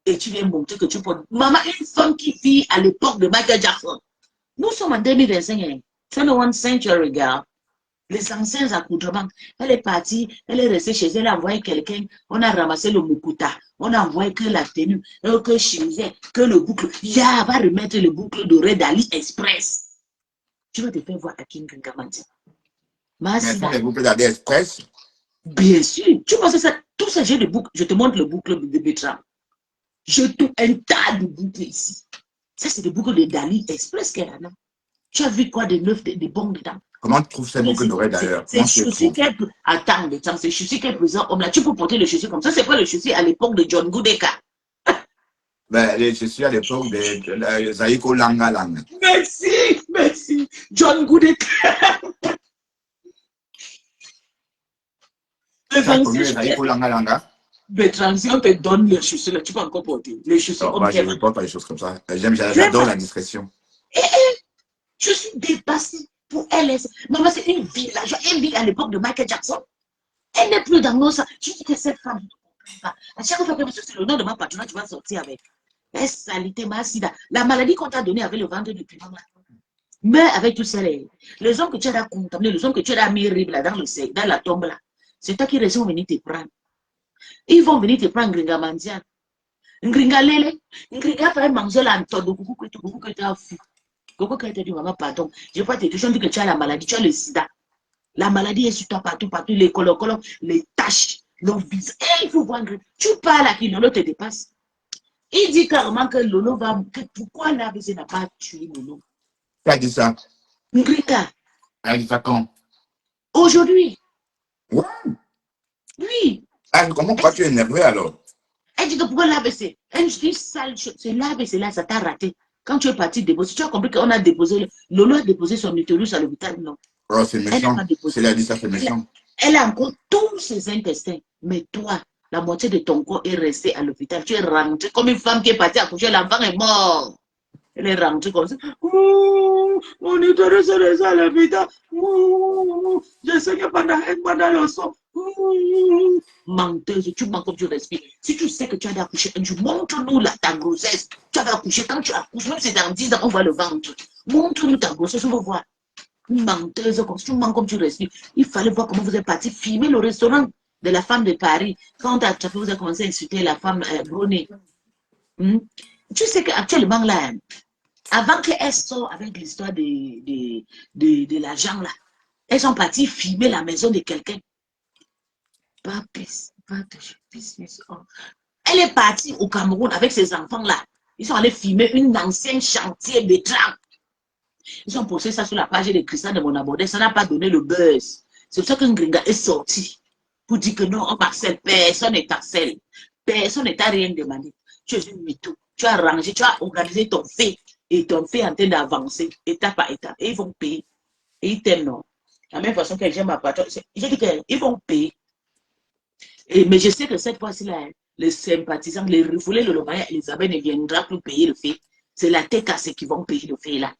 Et tu viens montrer que tu peux. Maman, une femme qui vit à l'époque de Michael Jackson. Nous sommes en 2025. 21 century, gars. Les anciens accoutrements. Elle est partie, elle est restée chez elle, elle a envoyé quelqu'un. On a ramassé le mukuta. On a envoyé que la tenue, que chemise, que le boucle. Ya va remettre le boucle doré d'Ali Express. Tu vas te faire voir à King Gamanti. Mais les boucles d'Ali Express. Bien sûr. Tu penses que ça, tout ça, j'ai des boucles. Je te montre le boucle de Bertrand. J'ai tout un tas de boucles ici. Ça, c'est des boucles d'Ali Express qu'elle a là. Tu as vu quoi de neuf, de bon dedans? Comment tu trouves ces boucles dorées d'ailleurs? C'est chaussures qu'elle peut. Attends, c'est chaussures qu'elle présente. Là, tu peux porter les chaussures comme ça. C'est quoi les chaussures à l'époque de John Goodeka? Ben, les chaussures à l'époque de Zaiko Langa Langa. Merci, merci. John Goodeka. Zaiko Langa Langa. Bertrand, si on te donne les chaussures, là, tu peux encore porter. Les chaussures comme ça. Je ne porte pas les choses comme ça. J'adore la discrétion. Je suis dépassée pour elle. Maman, c'est une villageoise. Elle vit à l'époque de Michael Jackson. Elle n'est plus dans nos... Je dis que cette femme, je ne comprends pas. À chaque fois que c'est le nom de ma patronne, tu vas sortir avec. Elle salité ma sida. La maladie qu'on t'a donnée avec le ventre depuis maman. Mais avec tout ça, les hommes que tu as contaminés, les hommes que tu as mis là, dans la tombe là, c'est toi qui vont venir te prendre. Ils vont venir te prendre Ngringa Mandian. Ngringa Lele. Ngringa va manger l'antoine de coucou que tu as fou. Coucou que tu as dit, maman, pardon. Je vois tes questions, que tu as la maladie, tu as le sida. La maladie est sur toi partout, les colons, les taches, le visage. Et il faut voir, tu parles à qui Lolo te dépasse. Il dit carrément que Lolo va. Pourquoi l'AVC n'a pas tué Lolo? Qui a dit ça? Ngringa. Elle a dit ça quand? Aujourd'hui. Ouais. Oui. Comment tu es énervé alors? Elle dit que pourquoi l'AVC? Elle dit sale chose. C'est l'AVC là, ça t'a raté. Quand tu es parti déposer, tu as compris qu'on a déposé. Lolo a déposé son utérus à l'hôpital, non? Oh, c'est méchant. C'est la dit ça, c'est méchant. Elle a encore tous ses intestins. Mais toi, la moitié de ton corps est restée à l'hôpital. Tu es rentré comme une femme qui est partie accoucher, l'enfant est mort. Elle est rentrée comme ça. Mon utérus est resté à l'hôpital. Je sais que pendant un mois dans le sang. Menteuse, tu mens comme tu respires. Si tu sais que tu as accouché, tu montre-nous ta grossesse. Tu avais accouché, quand tu accouches, même si c'est dans 10 ans, on voit le ventre. Montre-nous ta grossesse, on va voir. Menteuse, tu mens comme tu respires. Il fallait voir comment vous êtes parti filmer le restaurant de la femme de Paris. Quand vous avez commencé à insulter la femme Brunet. Tu sais qu'actuellement, là, avant qu'elle sorte avec l'histoire de l'argent, là, elles sont parties filmer la maison de quelqu'un. Elle est partie au Cameroun avec ses enfants-là. Ils sont allés filmer une ancienne chantier de tram. Ils ont posté ça sur la page de Christian de mon abordé. Ça n'a pas donné le buzz. C'est pour ça que Ngringa est sorti pour dire que non, on harcèle. Personne n'est harcèle. Personne n'est rien demandé. Tu es une mytho. Tu as rangé, tu as organisé ton fait. Et ton fait est en train d'avancer étape par étape. Et ils vont payer. Et ils t'aiment, non. De la même façon que j'aime ma patronne. J'ai dit qu'ils vont payer. Mais je sais que cette fois-ci-là, les sympathisants, les refoulés, le Lomaya, Elisabeth ne viendra plus payer le fait. C'est la TKC qui vont payer le fait là.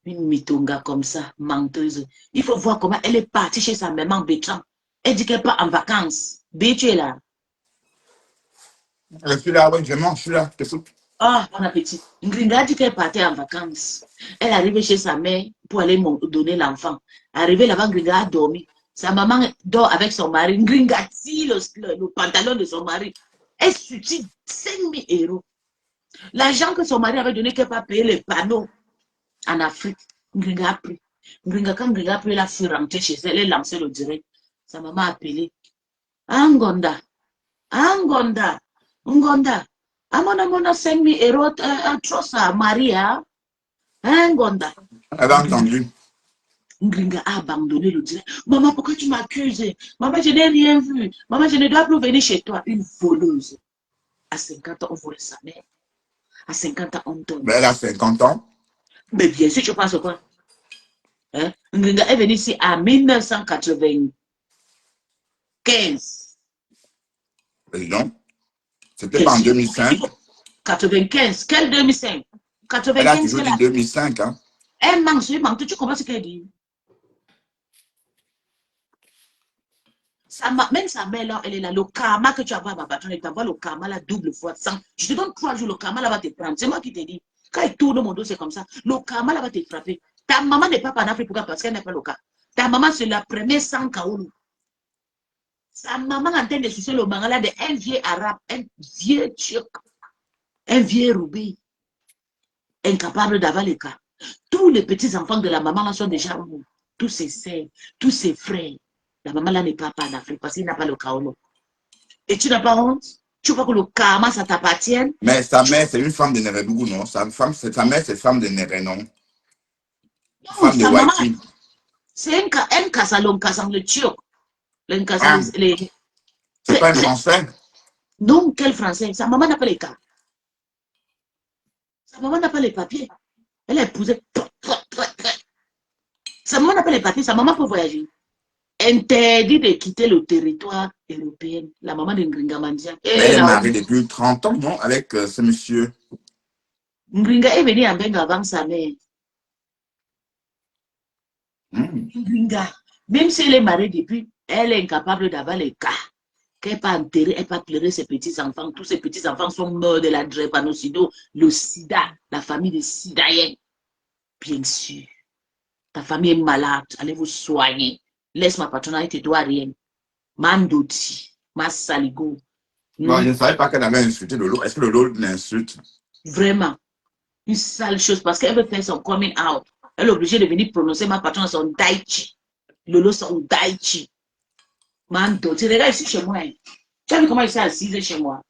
Une mitonga comme ça, menteuse. Il faut voir comment elle est partie chez sa maman Bertrand. Elle dit qu'elle part en vacances. B, tu es là. Je suis là, oui, je mange, je suis là. Ah, bon appétit. Ngringa dit qu'elle partait en vacances. Elle arrivait chez sa mère pour aller donner l'enfant. Arrivée là-bas, Ngringa a dormi. Sa maman dort avec son mari. Ngringa tire le pantalon de son mari. Elle soutient 5 000 €. L'argent que son mari avait donné qu'elle n'a pas payé les panneaux en Afrique. Ngringa a pris. Ngringa, quand Ngringa a pris, elle a fui rentrer chez elle. Elle a lancé le direct. Sa maman a appelé. Angonda. Amona 5 000 € trop ça, Maria. Hein, Gonda? Elle a entendu. Ngringa a abandonné le direct. Maman, pourquoi tu m'accuses? Maman, je n'ai rien vu. Maman, je ne dois plus venir chez toi. Une voleuse. À 50 ans, on vole sa mère. À 50 ans, on donne. Mais elle a 50 ans. Mais bien sûr, tu penses quoi? Hein? Ngringa est venue ici en 1995. Non. C'était pas en 2005. 95. Quel 2005? 95. Elle a toujours dit 2005. Hein? Elle manque, tu comprends ce qu'elle dit? Même sa mère là, elle est là. Le karma que tu as à ma patronne, elle t'envoie le karma là double fois 100. Je te donne 3 jours, le karma là va te prendre. C'est moi qui te dis. Quand il tourne mon dos, c'est comme ça. Le karma là va te frapper. Ta maman n'est pas en Afrique parce qu'elle n'est pas le cas. Ta maman, c'est la première sans Kaoulou. Sa maman en train de sucer le mangala de un vieux arabe, un vieux turc, un vieux roubi, incapable d'avoir le cas. Tous les petits enfants de la maman là sont déjà morts. Tous ses sœurs, tous ses frères. La maman là n'est pas en Afrique parce qu'il n'a pas le Kaolo. Et tu n'as pas honte? Tu vois que le karma, ça t'appartient? Mais sa mère, c'est une femme de Nérédougou, non? Sa mère, c'est femme de Néré, non? Femme de Waiti. C'est un Kassalon, le turc. C'est pas un français? Non, quel français? Sa maman n'a pas les cas. Sa maman n'a pas les papiers. Elle a épousé. Sa maman n'a pas les papiers. Sa maman peut voyager. Interdit de quitter le territoire européen. La maman de Ngringa Mandia. Elle est mariée depuis 30 ans, non? Avec ce monsieur. Ngringa est venu en Benga avant sa mère. Ngringa, même si elle est mariée depuis, elle est incapable d'avoir les cas. Qu'elle n'est pas enterrée, elle n'a pas pleuré ses petits-enfants. Tous ses petits-enfants sont morts de la drépanocytose, le sida, la famille des sidaïens. Bien sûr. Ta famille est malade, allez vous soigner. Laisse ma patronne, elle ne te doit rien. Mandoti, ma saligo. Non, je ne savais pas qu'elle avait insulté Lolo. Est-ce que Lolo l'insulte? Vraiment. Une sale chose parce qu'elle veut faire son coming out. Elle est obligée de venir prononcer ma patronne son daichi. Lolo son daichi. Mandoti, regarde ici chez moi. Tu as vu comment il s'est assise chez moi?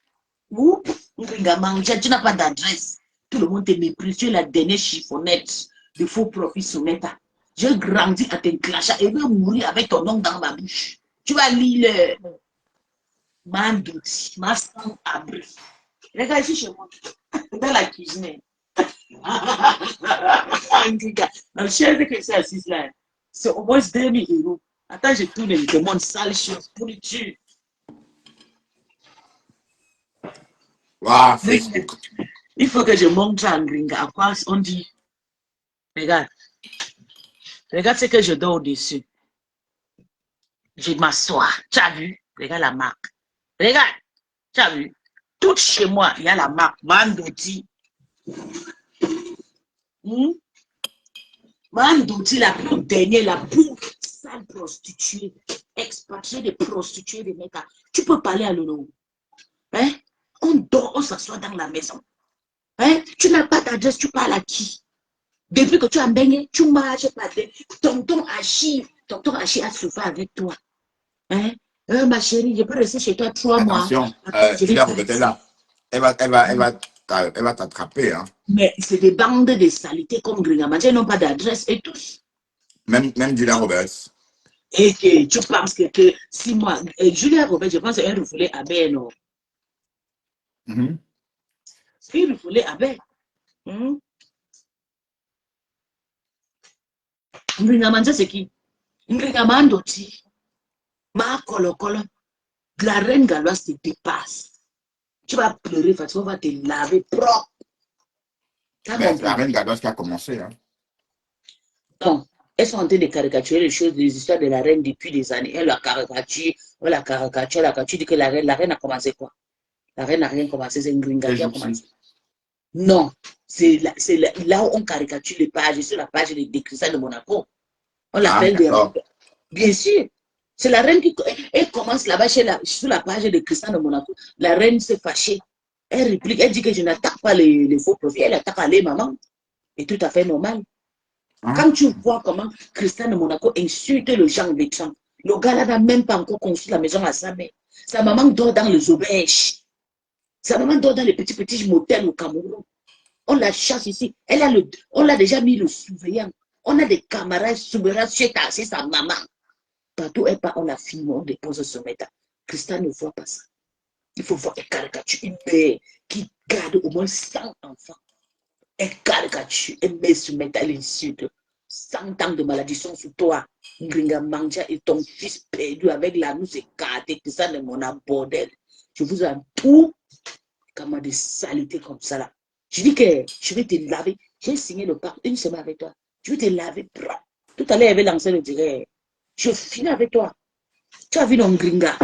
Oups, tu n'as pas d'adresse. Tout le monde te méprise. Tu es la dernière chiffonnette de faux profits sous Meta. J'ai grandi à tes clashs et veux mourir avec ton nom dans ma bouche. Tu vas lire le Mandoti, ma sang abri. Regarde ici chez moi, dans la cuisine. La chaise que c'est assise là, c'est au moins 2000 €. Attends, je tourne et je te montre sale chose pour le tuer. Wow, Facebook. Il faut que je montre à Ngringa à quoi on dit. Regarde. Regarde ce que je donne au-dessus. Je m'assois. Tu as vu? Regarde la marque. Regarde. Tu as vu? Tout chez moi, il y a la marque Mandoti. Mandoti, la plus dernière, la plus sale prostituée, expatriée de prostituées de Mecca. Tu peux parler à Lolo. Hein? On dort, on s'assoit dans la maison. Hein? Tu n'as pas d'adresse, tu parles à qui? Depuis que tu as baigné, tu marches pas. Tonton Hachi a souffert avec toi. Hein? Ma chérie, je peux rester chez toi 3 mois. Attention, Julia Robert est là. Elle va t'attraper. Hein. Mais c'est des bandes de saletés comme Gringamandia, ils n'ont pas d'adresse et tous. Même Julia Roberts. Et que tu penses que 6 mois. Julia Roberts, je pense c'est un refoulé à bain, non? C'est un refoulé à bain. Ngringamandia, c'est qui? Ngringamandoti. Ma colo. La reine galloise te dépasse. Tu vas pleurer, Fatima va te laver propre. Mais la reine galloise qui a commencé. Hein. Donc, elles sont en train de caricaturer les choses, les histoires de la reine depuis des années. Elle la caricature, dit que la reine a commencé quoi? La reine n'a rien commencé, c'est une Ngringa qui a commencé. Non, c'est là où on caricature les pages, sur la page des Christian de Monaco. On l'appelle des reines. Bien sûr. C'est la reine qui elle commence là-bas sur la page de Christian de Monaco. La reine s'est fâchée. Elle réplique, elle dit que je n'attaque pas les faux profits, elle attaque les mamans. Et tout à fait normal. Quand tu vois comment Christian de Monaco insulte le Jean de Trump, le gars là n'a même pas encore construit la maison à sa mère. Sa maman dort dans les auberges. Sa maman dort dans les petits motels au Cameroun. On la chasse ici. On l'a déjà mis le surveillant. On a des camarades surveillants chez sa maman. Partout elle part, on la filme, on dépose son métal. Christa ne voit pas ça. Il faut voir une caricature, une mère qui garde au moins 100 enfants. Une caricature, une mère se met à l'insulte. 100 ans de maladie sont sur toi. Ngringa Manja et ton fils perdu avec la nous écartée, que ça ne m'en a bordel. Je vous en tout comme des saletés comme ça là. Je dis que je vais te laver. J'ai signé le pacte une semaine avec toi. Je vais te laver. Tout à l'heure, elle avait lancé le direct. Je finis avec toi. Tu as vu ton Ngringa.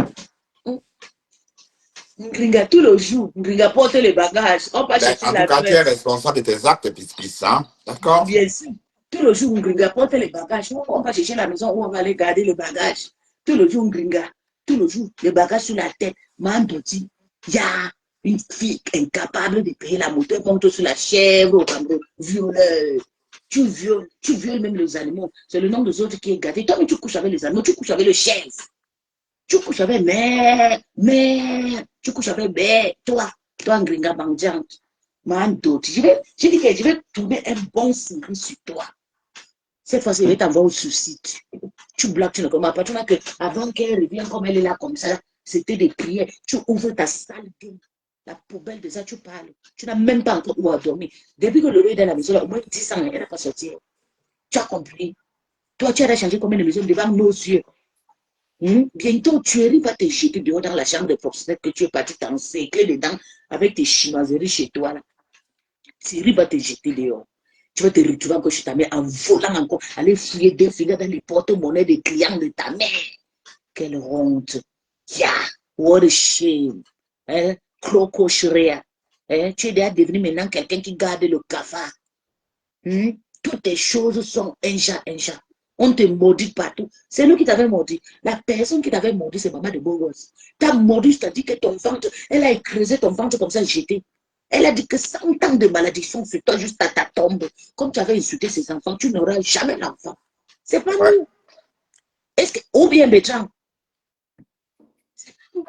Ngringa, tout le jour, Ngringa porte les bagages. On va chercher la en tout cas, tu es responsable de tes actes, puisque hein? D'accord? Bien sûr. Tout le jour, Ngringa porte les bagages. On va chercher la maison où on va aller garder les bagages. Tout le jour, Ngringa. Tout le jour, les bagages sur la tête. Mandoti. Il y a une fille incapable de payer la moto. Elle monte sur la chèvre au Cameroun. Violeur. Tu violes même les animaux. C'est le nom des autres qui est gâté. Toi, mais tu couches avec les animaux. Tu couches avec le chef. Tu couches avec mère. Tu couches avec mère. Toi, Ngringa Bandiante. Je dis que je vais tourner un bon signe sur toi. Cette fois-ci, je vais t'envoyer au suicide. Tu bloques, tu ne comprends pas. Tu vois que avant qu'elle revienne comme elle est là, comme ça, c'était des prières. Tu ouvres ta salle game. La poubelle de ça, tu parles. Tu n'as même pas encore où dormir. Depuis que le est dans la maison, là, au moins 10 ans, elle n'a pas sorti. Tu as compris. Toi, tu as changé combien de maisons devant nos yeux. Bientôt, tu vas te jeter dehors dans la chambre de proxénète que tu es parti t'encercler dedans avec tes chinoiseries chez toi. Là. Thierry va te jeter dehors. Tu vas te retrouver encore chez ta mère en volant encore, aller fouiller des filets dans les porte-monnaies des clients de ta mère. Quelle honte. Yeah, what a shame. Hein? Crococheria. Hein? Tu es déjà devenu maintenant quelqu'un qui garde le cafard. Toutes tes choses sont un chat. On te maudit partout. C'est nous qui t'avons maudit. La personne qui t'avait maudit, c'est maman de Bogos. T'as maudit, c'est-à-dire que ton ventre, elle a écrasé ton ventre comme ça, jeté. Elle a dit que 100 ans de malédiction sur toi juste à ta tombe. Comme tu avais insulté ses enfants, tu n'auras jamais l'enfant. C'est pas nous. Est-ce que, ou bien Bétran.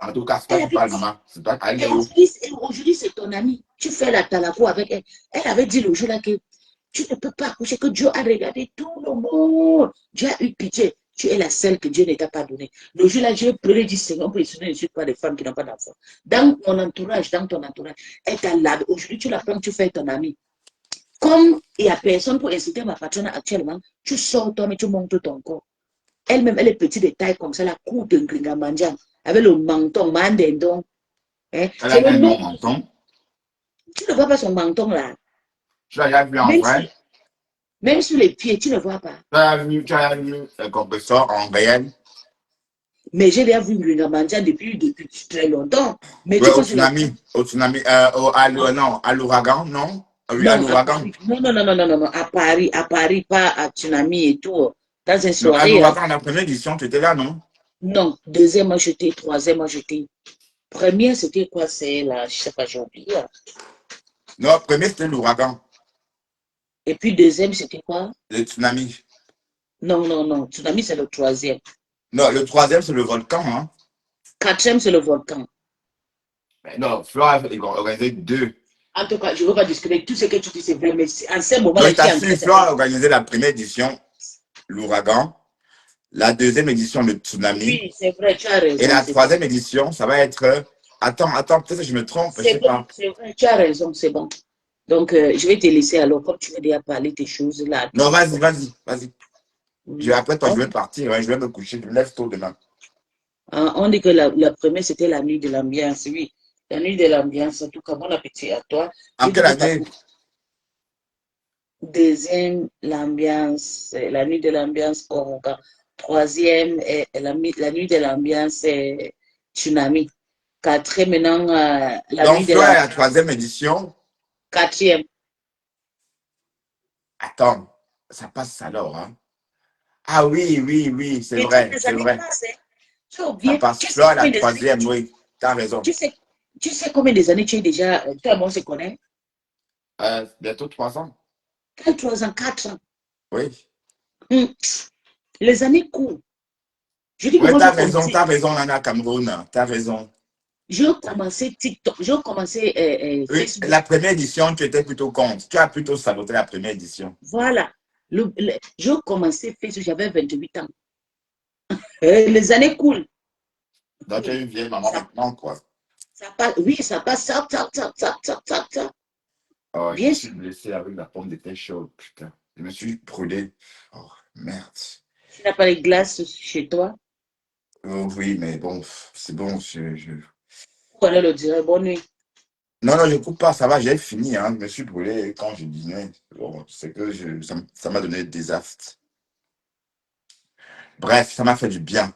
En tout cas, c'est toi qui parles, maman. C'est toi qui parles. Aujourd'hui, c'est ton ami. Tu fais la talaco avec elle. Elle avait dit le jour là que tu ne peux pas accoucher, que Dieu a regardé tout le monde. Dieu a eu pitié. Tu es la seule que Dieu ne t'a pas donnée. Le jour là, Dieu pleuré dit Seigneur, pour ne suis pas des femmes qui n'ont pas d'enfants. Dans ton entourage, elle t'a lavé. Aujourd'hui, tu la prends, tu fais ton ami. Comme il n'y a personne pour inciter ma patronne actuellement, tu sors toi, mais tu montes ton corps. Elle-même, elle est petite de taille comme ça, la cour de Ngringa Mandian, avec le menton, mandendon. Hein? Elle a un long menton. Tu ne vois pas son menton là. Tu l'as déjà vu en vrai? Même sur les pieds, tu ne vois pas. Tu as vu un compresseur en réel? Mais j'ai déjà vu Ngringa Mandian depuis très longtemps. Mais ouais, au tsunami, à l'ouragan, non? Oui, à l'ouragan. Non, à Paris, pas à tsunami et tout. Dans une soirée. À l'ouragan, la première édition, tu étais là, non? Non, deuxième, moi j'étais, troisième, moi j'étais. Première, c'était quoi? C'est la, je sais pas, j'ai oublié. Non, premier, c'était l'ouragan. Et puis deuxième, c'était quoi? Le tsunami. Non, tsunami, c'est le troisième. Non, le troisième, c'est le volcan, hein? Quatrième, c'est le volcan. Mais non, Flora, il va organiser 2. En tout cas, je ne veux pas discuter. Tout ce que tu dis, c'est vrai, mais en ce moment, Flora a organisé la première édition, l'ouragan. La deuxième édition, le tsunami. Oui, c'est vrai, tu as raison. Et la troisième édition, ça va être... Attends, peut-être que je me trompe. C'est bon, c'est vrai, tu as raison, c'est bon. Donc, je vais te laisser alors, comme tu veux déjà parler tes choses là. Non, vas-y. Après toi, je vais partir, hein, je vais me coucher, je me lève tôt demain. On dit que la première, c'était la nuit de l'ambiance, oui. La nuit de l'ambiance, en tout cas, bon appétit à toi. En quelle année? Deuxième, l'ambiance, la nuit de l'ambiance, Oronga. Troisième, la nuit de l'ambiance, tsunami. Quatrième, maintenant, la nuit de la troisième édition. Quatrième. Attends, ça passe alors, hein? Ah oui, c'est vrai. Ça passe Flora la troisième, oui, tu as raison. Tu sais combien des années tu es déjà, toi et moi on se connaît? Bientôt 3 ans. Quel 3 ans? 4 ans? Oui. Les années courent. Je dis que oui, t'as raison, Nana Cameroun, t'as raison. J'ai commencé TikTok, j'ai commencé Oui, Facebook. la première édition, tu étais plutôt contre. Tu as plutôt saboté la première édition. Voilà. J'ai commencé Facebook, j'avais 28 ans. Les années coulent. Donc, tu es une vieille maman Ça, maintenant, quoi. ça passe, oui, ça passe, ça. Oh, je me Bien suis sûr. blessé avec la pomme de terre chaude, putain. Je me suis brûlé. Oh, merde. Tu n'as pas les glaces chez toi. Oh, oui, mais bon, c'est bon. Pour aller le dire, bonne nuit. Non, non, je ne coupe pas, ça va, j'ai fini. Hein. Je me suis brûlé quand je dînais. Bon, c'est que ça m'a donné des aftes. Bref, ça m'a fait du bien.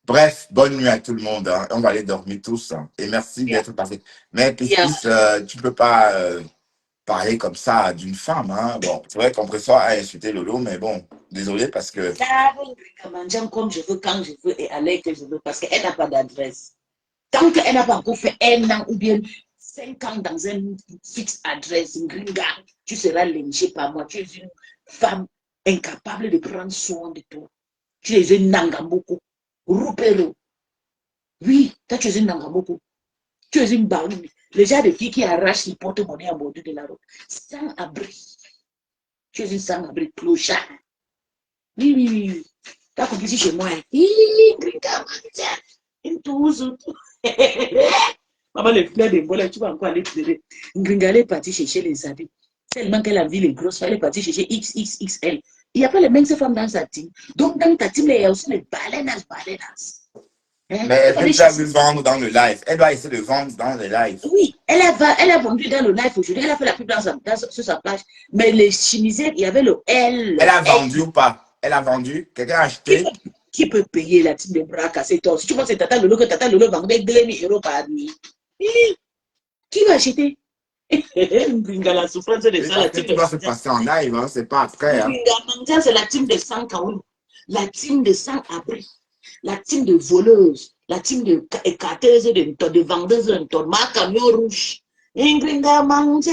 Bref, bonne nuit à tout le monde. Hein. On va aller dormir tous. Hein. Et merci Yeah. d'être passé. Mais Yeah. tu ne peux pas parler comme ça d'une femme. Hein. Bon, c'est vrai qu'on préfère à insulter Lolo, mais bon, désolé parce que. Comme je veux, quand je veux et à l'heure que je veux, parce qu'elle n'a pas d'adresse. Tant qu'elle n'a pas encore fait 1 an ou bien 5 ans dans un fixe adresse, une gringa, tu seras lynché par moi. Tu es une femme incapable de prendre soin de toi. Tu es une nangamoko. Rupero. Oui, toi tu es une nangamoko. Tu es une baroune. Les gens de filles qui arrachent les porte-monnaie à bord de la route. Sans abri. Tu es une sans-abri clochard. Oui, oui, oui. Tu as compris chez moi. Gringa, une touze. Maman, les fleurs de bola, tu vas encore aller pleurer. Gringa, elle est partie chercher les habits. Tellement qu'elle a vu les grosses femmes, elle est partie chercher XXXL. Il n'y a pas les mêmes femmes dans sa team. Donc, dans ta team, il y a aussi les baleinas. Hein? Mais est-ce que tu as vu vendre dans le live? Elle doit essayer de vendre dans le live. Oui, elle a vendu dans le live aujourd'hui. Elle a fait la pub sur sa page. Mais les chemisettes, il y avait le L. Elle a vendu ou pas? Elle a vendu? Quelqu'un a acheté? Qui peut payer la team de bras cassés? Si tu penses que c'est Tata Lolo, vendait 2 000 € par nuit. Qui va acheter? La souffrance de ça, la team tu dois se passer en live, hein, c'est pas après. Hein. C'est la team de 100 Kaoul, la team de 100 abris, la team de voleuses, la team de écarteuses, de vendeuses, de marque camion rouge. Ingringa Manja,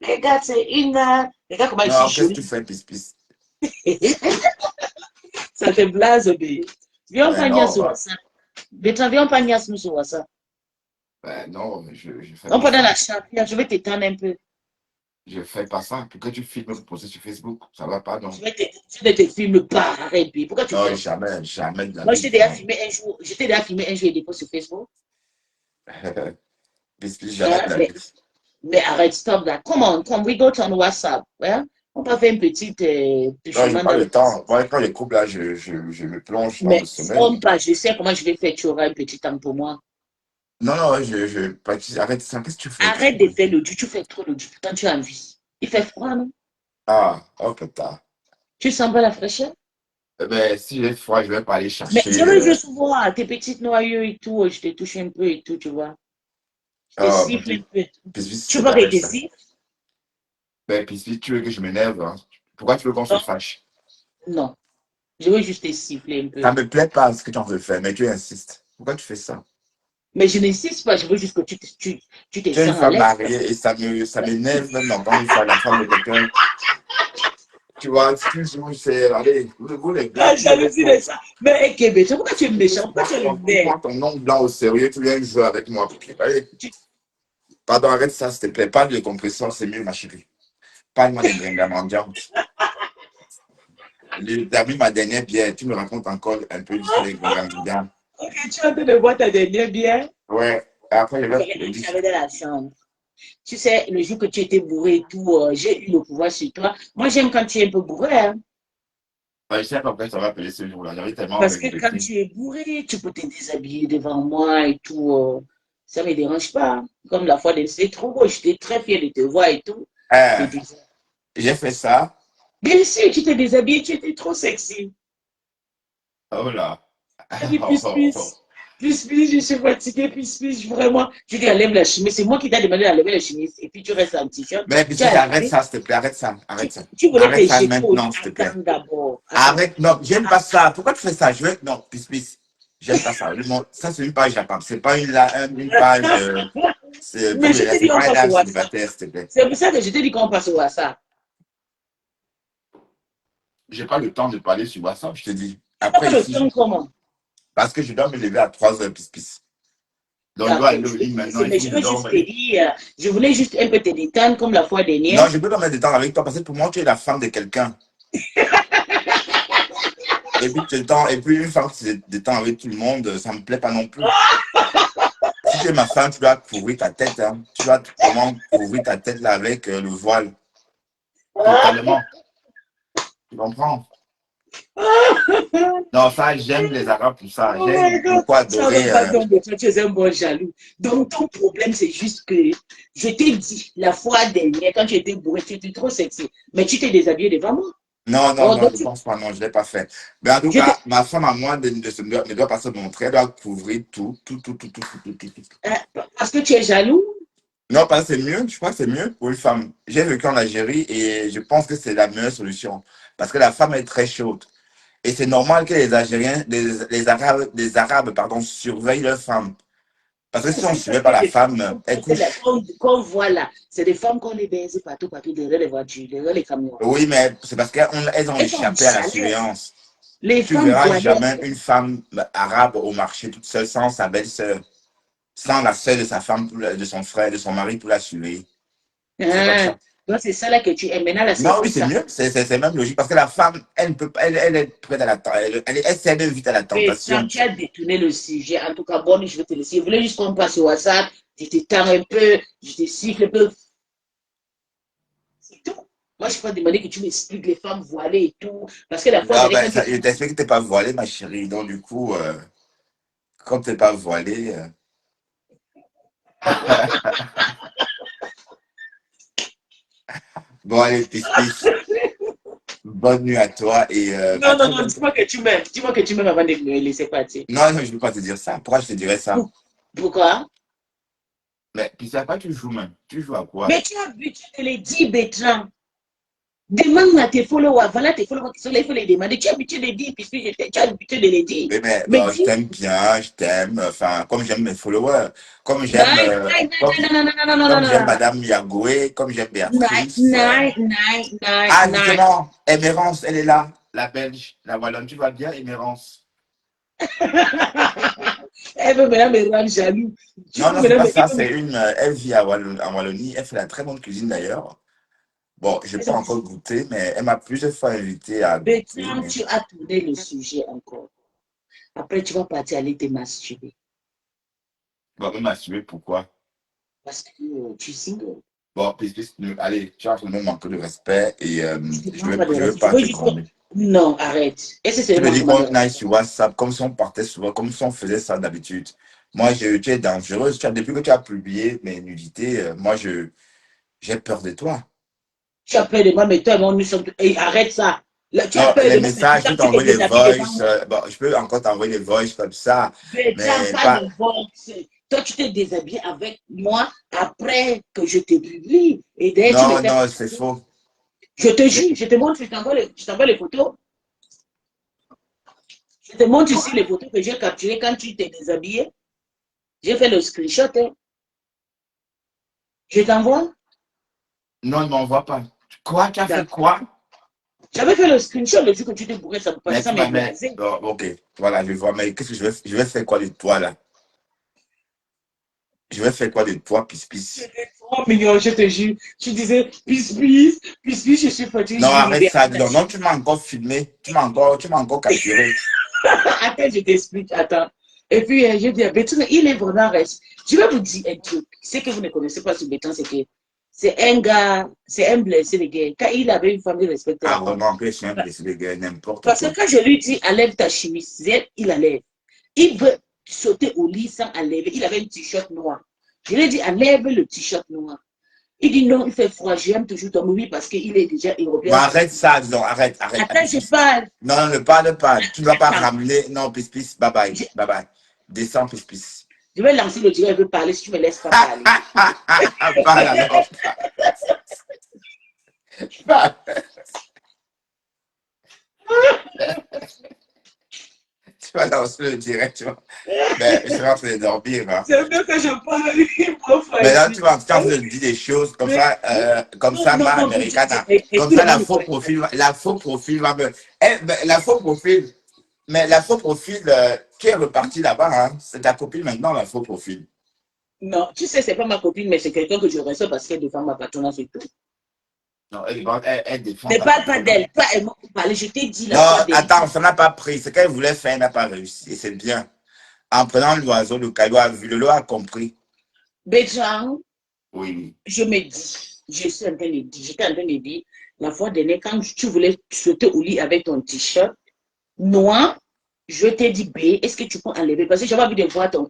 les gars, c'est Inga. Les gars, comment ils sont Qu'est-ce que jolis. tu fais, pis? Ça te blase, bé. Viens pas nier sur WhatsApp. Viens pas nier sur WhatsApp. Non, je fais On pas peut dans ça. la chambre, je vais t'étendre un peu. Je fais pas ça. Pourquoi tu filmes pour poster sur Facebook? Ça va pas, non? Je vais te filmer pas, arrête. Pourquoi tu fais ça? Jamais de la Moi, vie. je t'ai déjà filmé un jour. Je t'ai déjà filmé un jour et dépôt sur Facebook. Pis, jamais de la vie. Mais arrête, stop that. Come on, we go on WhatsApp. Ouais? On peut faire une petite Non, j'ai pas le temps. Moi, quand les couples, là, je me plonge dans le sommeil. Je sais comment je vais faire. Tu auras un petit temps pour moi. Non, arrête ça. Qu'est-ce que tu fais? Arrête de faire le du. Tu fais trop le du. Pourtant, tu as envie. Il fait froid, non? Ah, ok, t'as. Tu sens pas la fraîcheur? Si j'ai froid, je vais pas aller chercher. Mais je veux juste voir tes petites noyaux et tout. Je te touche un peu et tout, tu vois. Je te siffle un peu. Tu vois que je te siffle? Puis tu veux que je m'énerve, hein? Pourquoi tu veux qu'on se fâche? Non. Je veux juste te siffler un peu. Ça me plaît pas ce que tu en veux faire, mais tu insistes. Pourquoi tu fais ça? Mais je n'insiste pas, je veux juste que tu te Tu es sens une à femme l'aise. mariée et ça m'énerve même d'entendre une fois la femme de quelqu'un. Tu vois, toujours, c'est. Allez, vous les gars. Jalousie de ça. Mais Kébé, pourquoi tu es méchant? Pourquoi tu es le Tu prends ton nom blanc au sérieux, tu viens jouer avec moi. Allez. Pardon, arrête ça, s'il te plaît. Pas de compresseur, c'est mieux, ma chérie. Parle-moi de Gringa Mandiante. T'as vu ma dernière bière, tu me racontes encore un peu l'histoire de Gringa Mandiante. Ok, tu es en train de boire ta dernière bière? Ouais, après, je vais j'avais de la chambre. Tu sais, le jour que tu étais bourré et tout, j'ai eu le pouvoir sur toi. Moi, j'aime quand tu es un peu bourré. Hein. Je sais pas pourquoi ça va appeler ce jour-là. J'avais tellement. Parce que quand tu es bourré, tu peux te déshabiller devant moi et tout. Ça ne me dérange pas. Comme la fois de c'est trop beau, j'étais très fière de te voir et tout. J'ai fait ça. Bien sûr, tu t'es déshabillé, tu étais trop sexy. Oh là. Plus, je suis fatiguée, plus, vraiment. Tu dis, enlève la chemise. C'est moi qui t'ai demandé d'enlever la chemise. Et puis tu restes en t-shirt. Mais puis arrête ça, s'il te plaît, arrête ça. Tu voulais te jeter maintenant, s'il te plaît. D'abord. Arrête, non, j'aime pas ça. Pourquoi tu fais ça? Non, plus. J'aime pas ça. Ça, c'est une page Japan. C'est pas une page. Mais je t'ai dit qu'on passe au WhatsApp. C'est pour ça que je t'ai dit qu'on passe au WhatsApp. J'ai pas le temps de parler sur WhatsApp, je te dis. Après, le temps comment? Parce que je dois me lever à 3h, pis. Donc, je dois aller au lit maintenant. Mais je veux juste te dire, je voulais juste un peu te détendre comme la fois dernière. Non, je peux pas me détendre avec toi parce que pour moi, tu es la femme de quelqu'un. Et puis, une femme qui se détend avec tout le monde, ça me plaît pas non plus. Si tu es ma femme, tu dois couvrir ta tête. Hein. Tu dois comment couvrir ta tête là avec le voile. Totalement. Tu comprends? Non, ça, j'aime les Arabes pour ça. J'aime beaucoup adorer. Tu es un bon jaloux. Donc, ton problème, c'est juste que je t'ai dit la fois dernière, quand tu étais bourré, tu étais trop sexy. Mais tu t'es déshabillé devant moi. Non, je pense pas, non, je ne l'ai pas fait. Mais en tout cas, ma femme à moi ne doit pas se montrer, elle doit couvrir tout. Parce que tu es jaloux? Non, parce que c'est mieux, je crois que c'est mieux pour une femme. J'ai vécu en Algérie et je pense que c'est la meilleure solution. Parce que la femme est très chaude. Et c'est normal que les Algériens, les Arabes, surveillent leurs femmes. Parce que si on ne suivait pas la femme, elle couche. Qu'on voit là, c'est des femmes qu'on les baise partout, derrière les voitures, derrière les camions. Oui, mais c'est parce qu'elles ont échappé à la surveillance. Tu ne verras jamais une femme arabe au marché toute seule sans sa belle-sœur, sans la sœur de sa femme, de son frère, de son mari pour la surveiller. Donc c'est ça là que tu aimes. Maintenant, là, non, oui, c'est mieux. C'est même logique. Parce que la femme, elle ne peut pas, elle est prête à la elle cède vite à la tentation. Quand tu as détourné le sujet, en tout cas, bon, je vais te laisser. Je voulais juste qu'on passe sur WhatsApp. Je t'étends un peu, je te siffle un peu. C'est tout. Moi, je ne peux pas demander que tu m'expliques les femmes voilées et tout. Parce que la fois, je t'explique que tu n'es pas voilée, ma chérie. Donc, du coup, comme tu n'es pas voilée. Bon, allez, pis. Bonne nuit à toi. Et, non, dis-moi que tu m'aimes. Dis-moi que tu m'aimes avant de me laisser partir. Non, je ne veux pas te dire ça. Pourquoi je te dirais ça? Pourquoi? Mais puis ça, pas tu joues même. Tu joues à quoi? Mais tu as vu, tu te l'as dit, Bertrand. Demande à tes followers. Voilà tes followers qui sont là, il faut les demander. Tu as l'habitude de les dire, puisque tu as l'habitude de les dire. Mais je t'aime bien, je t'aime. Enfin, comme j'aime mes followers. Comme j'aime Madame Yagoué, comme j'aime Béatrice. Justement, Émérance, elle est là. La Belge, la Wallonne. Tu vas bien, Émérance? Elle veut maintenant me rendre jaloux. Non, c'est pas ça. Elle vit en Wallonie. Elle fait la très bonne cuisine d'ailleurs. Bon, je n'ai pas encore goûté, mais elle m'a plusieurs fois invité à goûter. Bertrand, tu as tourné le sujet encore. Après, tu vas partir aller te masturber. Bon, me masturber, pourquoi? Parce que tu es single. Bon, allez, tu es en train de me manquer de respect et je ne veux pas te gronder. Non, arrête. Tu me dis qu'on aille sur WhatsApp, comme si on partait souvent, comme si on faisait ça d'habitude. Moi, tu es dangereuse. Depuis que tu as publié mes nudités, moi, j'ai peur de toi. Tu as peur de moi, mais toi et moi, nous sommes... Hey, arrête ça. Là, tu as peur les messages, je peux t'envoyer les voice. Je peux encore t'envoyer les voice comme ça. Mais pas de voice. Toi, tu t'es déshabillé avec moi après que je t'ai publié. Non, c'est faux. Je te jure, je te montre, je t'envoie les photos. Je te montre ici les photos que j'ai capturées quand tu t'es déshabillé. J'ai fait le screenshot. Hein. Je t'envoie? Non, ne m'envoie pas. Quoi? Tu as fait quoi? J'avais fait le screenshot le jour que tu t'es bourré, ça me paraît ça m'énerver. Ok, voilà, je vois. Mais qu'est-ce que je vais faire quoi de toi là? Je vais faire quoi de toi, pis? C'était trop mignon, je te jure. Tu disais, pis, je suis fatiguée. Non, arrête ça. Non, tu m'as encore filmé. Tu m'as encore capturé. Attends, je t'explique. Attends. Et puis, je dis à Bertrand, il est vraiment reste. Je vais vous dire un truc. Ce que vous ne connaissez pas sur Bertrand, c'est que c'est un gars, c'est un blessé de guerre. Quand il avait une femme, il respectait. Ah, vraiment, que c'est un blessé de guerre, n'importe quoi. Parce que quand je lui dis, enlève ta chemise, il enlève. Il veut sauter au lit sans enlever. Il avait un t-shirt noir. Je lui ai dit, enlève le t-shirt noir. Il dit non, il fait froid, j'aime toujours ton oui parce qu'il est déjà européen. Mais arrête ça, non, arrête. Attends, je parle. Non, ne parle pas. Tu ne vas pas ramener. Non, pis, bye bye. Descends, pis. Je vais lancer le direct, je veux parler si tu me laisses pas parler. Parle alors. Tu vas lancer le direct, tu vois. Mais je suis en train de dormir. Hein. C'est mieux que je parle. Mais là, tu vas en train de dire des choses comme ça, ma américana. Comme ça, la faux profil va me. La faux profil. Mais la faux profil, qui est reparti là-bas, hein, c'est ta copine maintenant, la faux profil. Non, tu sais, c'est pas ma copine, mais c'est quelqu'un que je respecte parce qu'elle défend ma patronne, c'est tout. Non, elle défend. Ne parle pas d'elle. Pas elle m'a parlé. Je t'ai dit la Non, attends, ça n'a pas pris. Ce qu'elle voulait faire n'a pas réussi. C'est bien. En prenant l'oiseau, le caillou a vu, le loup a compris. Béjan, Oui. je me dis, j'étais en train de dire, la fois dernière, quand tu voulais sauter au lit avec ton t-shirt noir, je t'ai dit, B, est-ce que tu peux enlever? Parce que j'avais envie de voir ton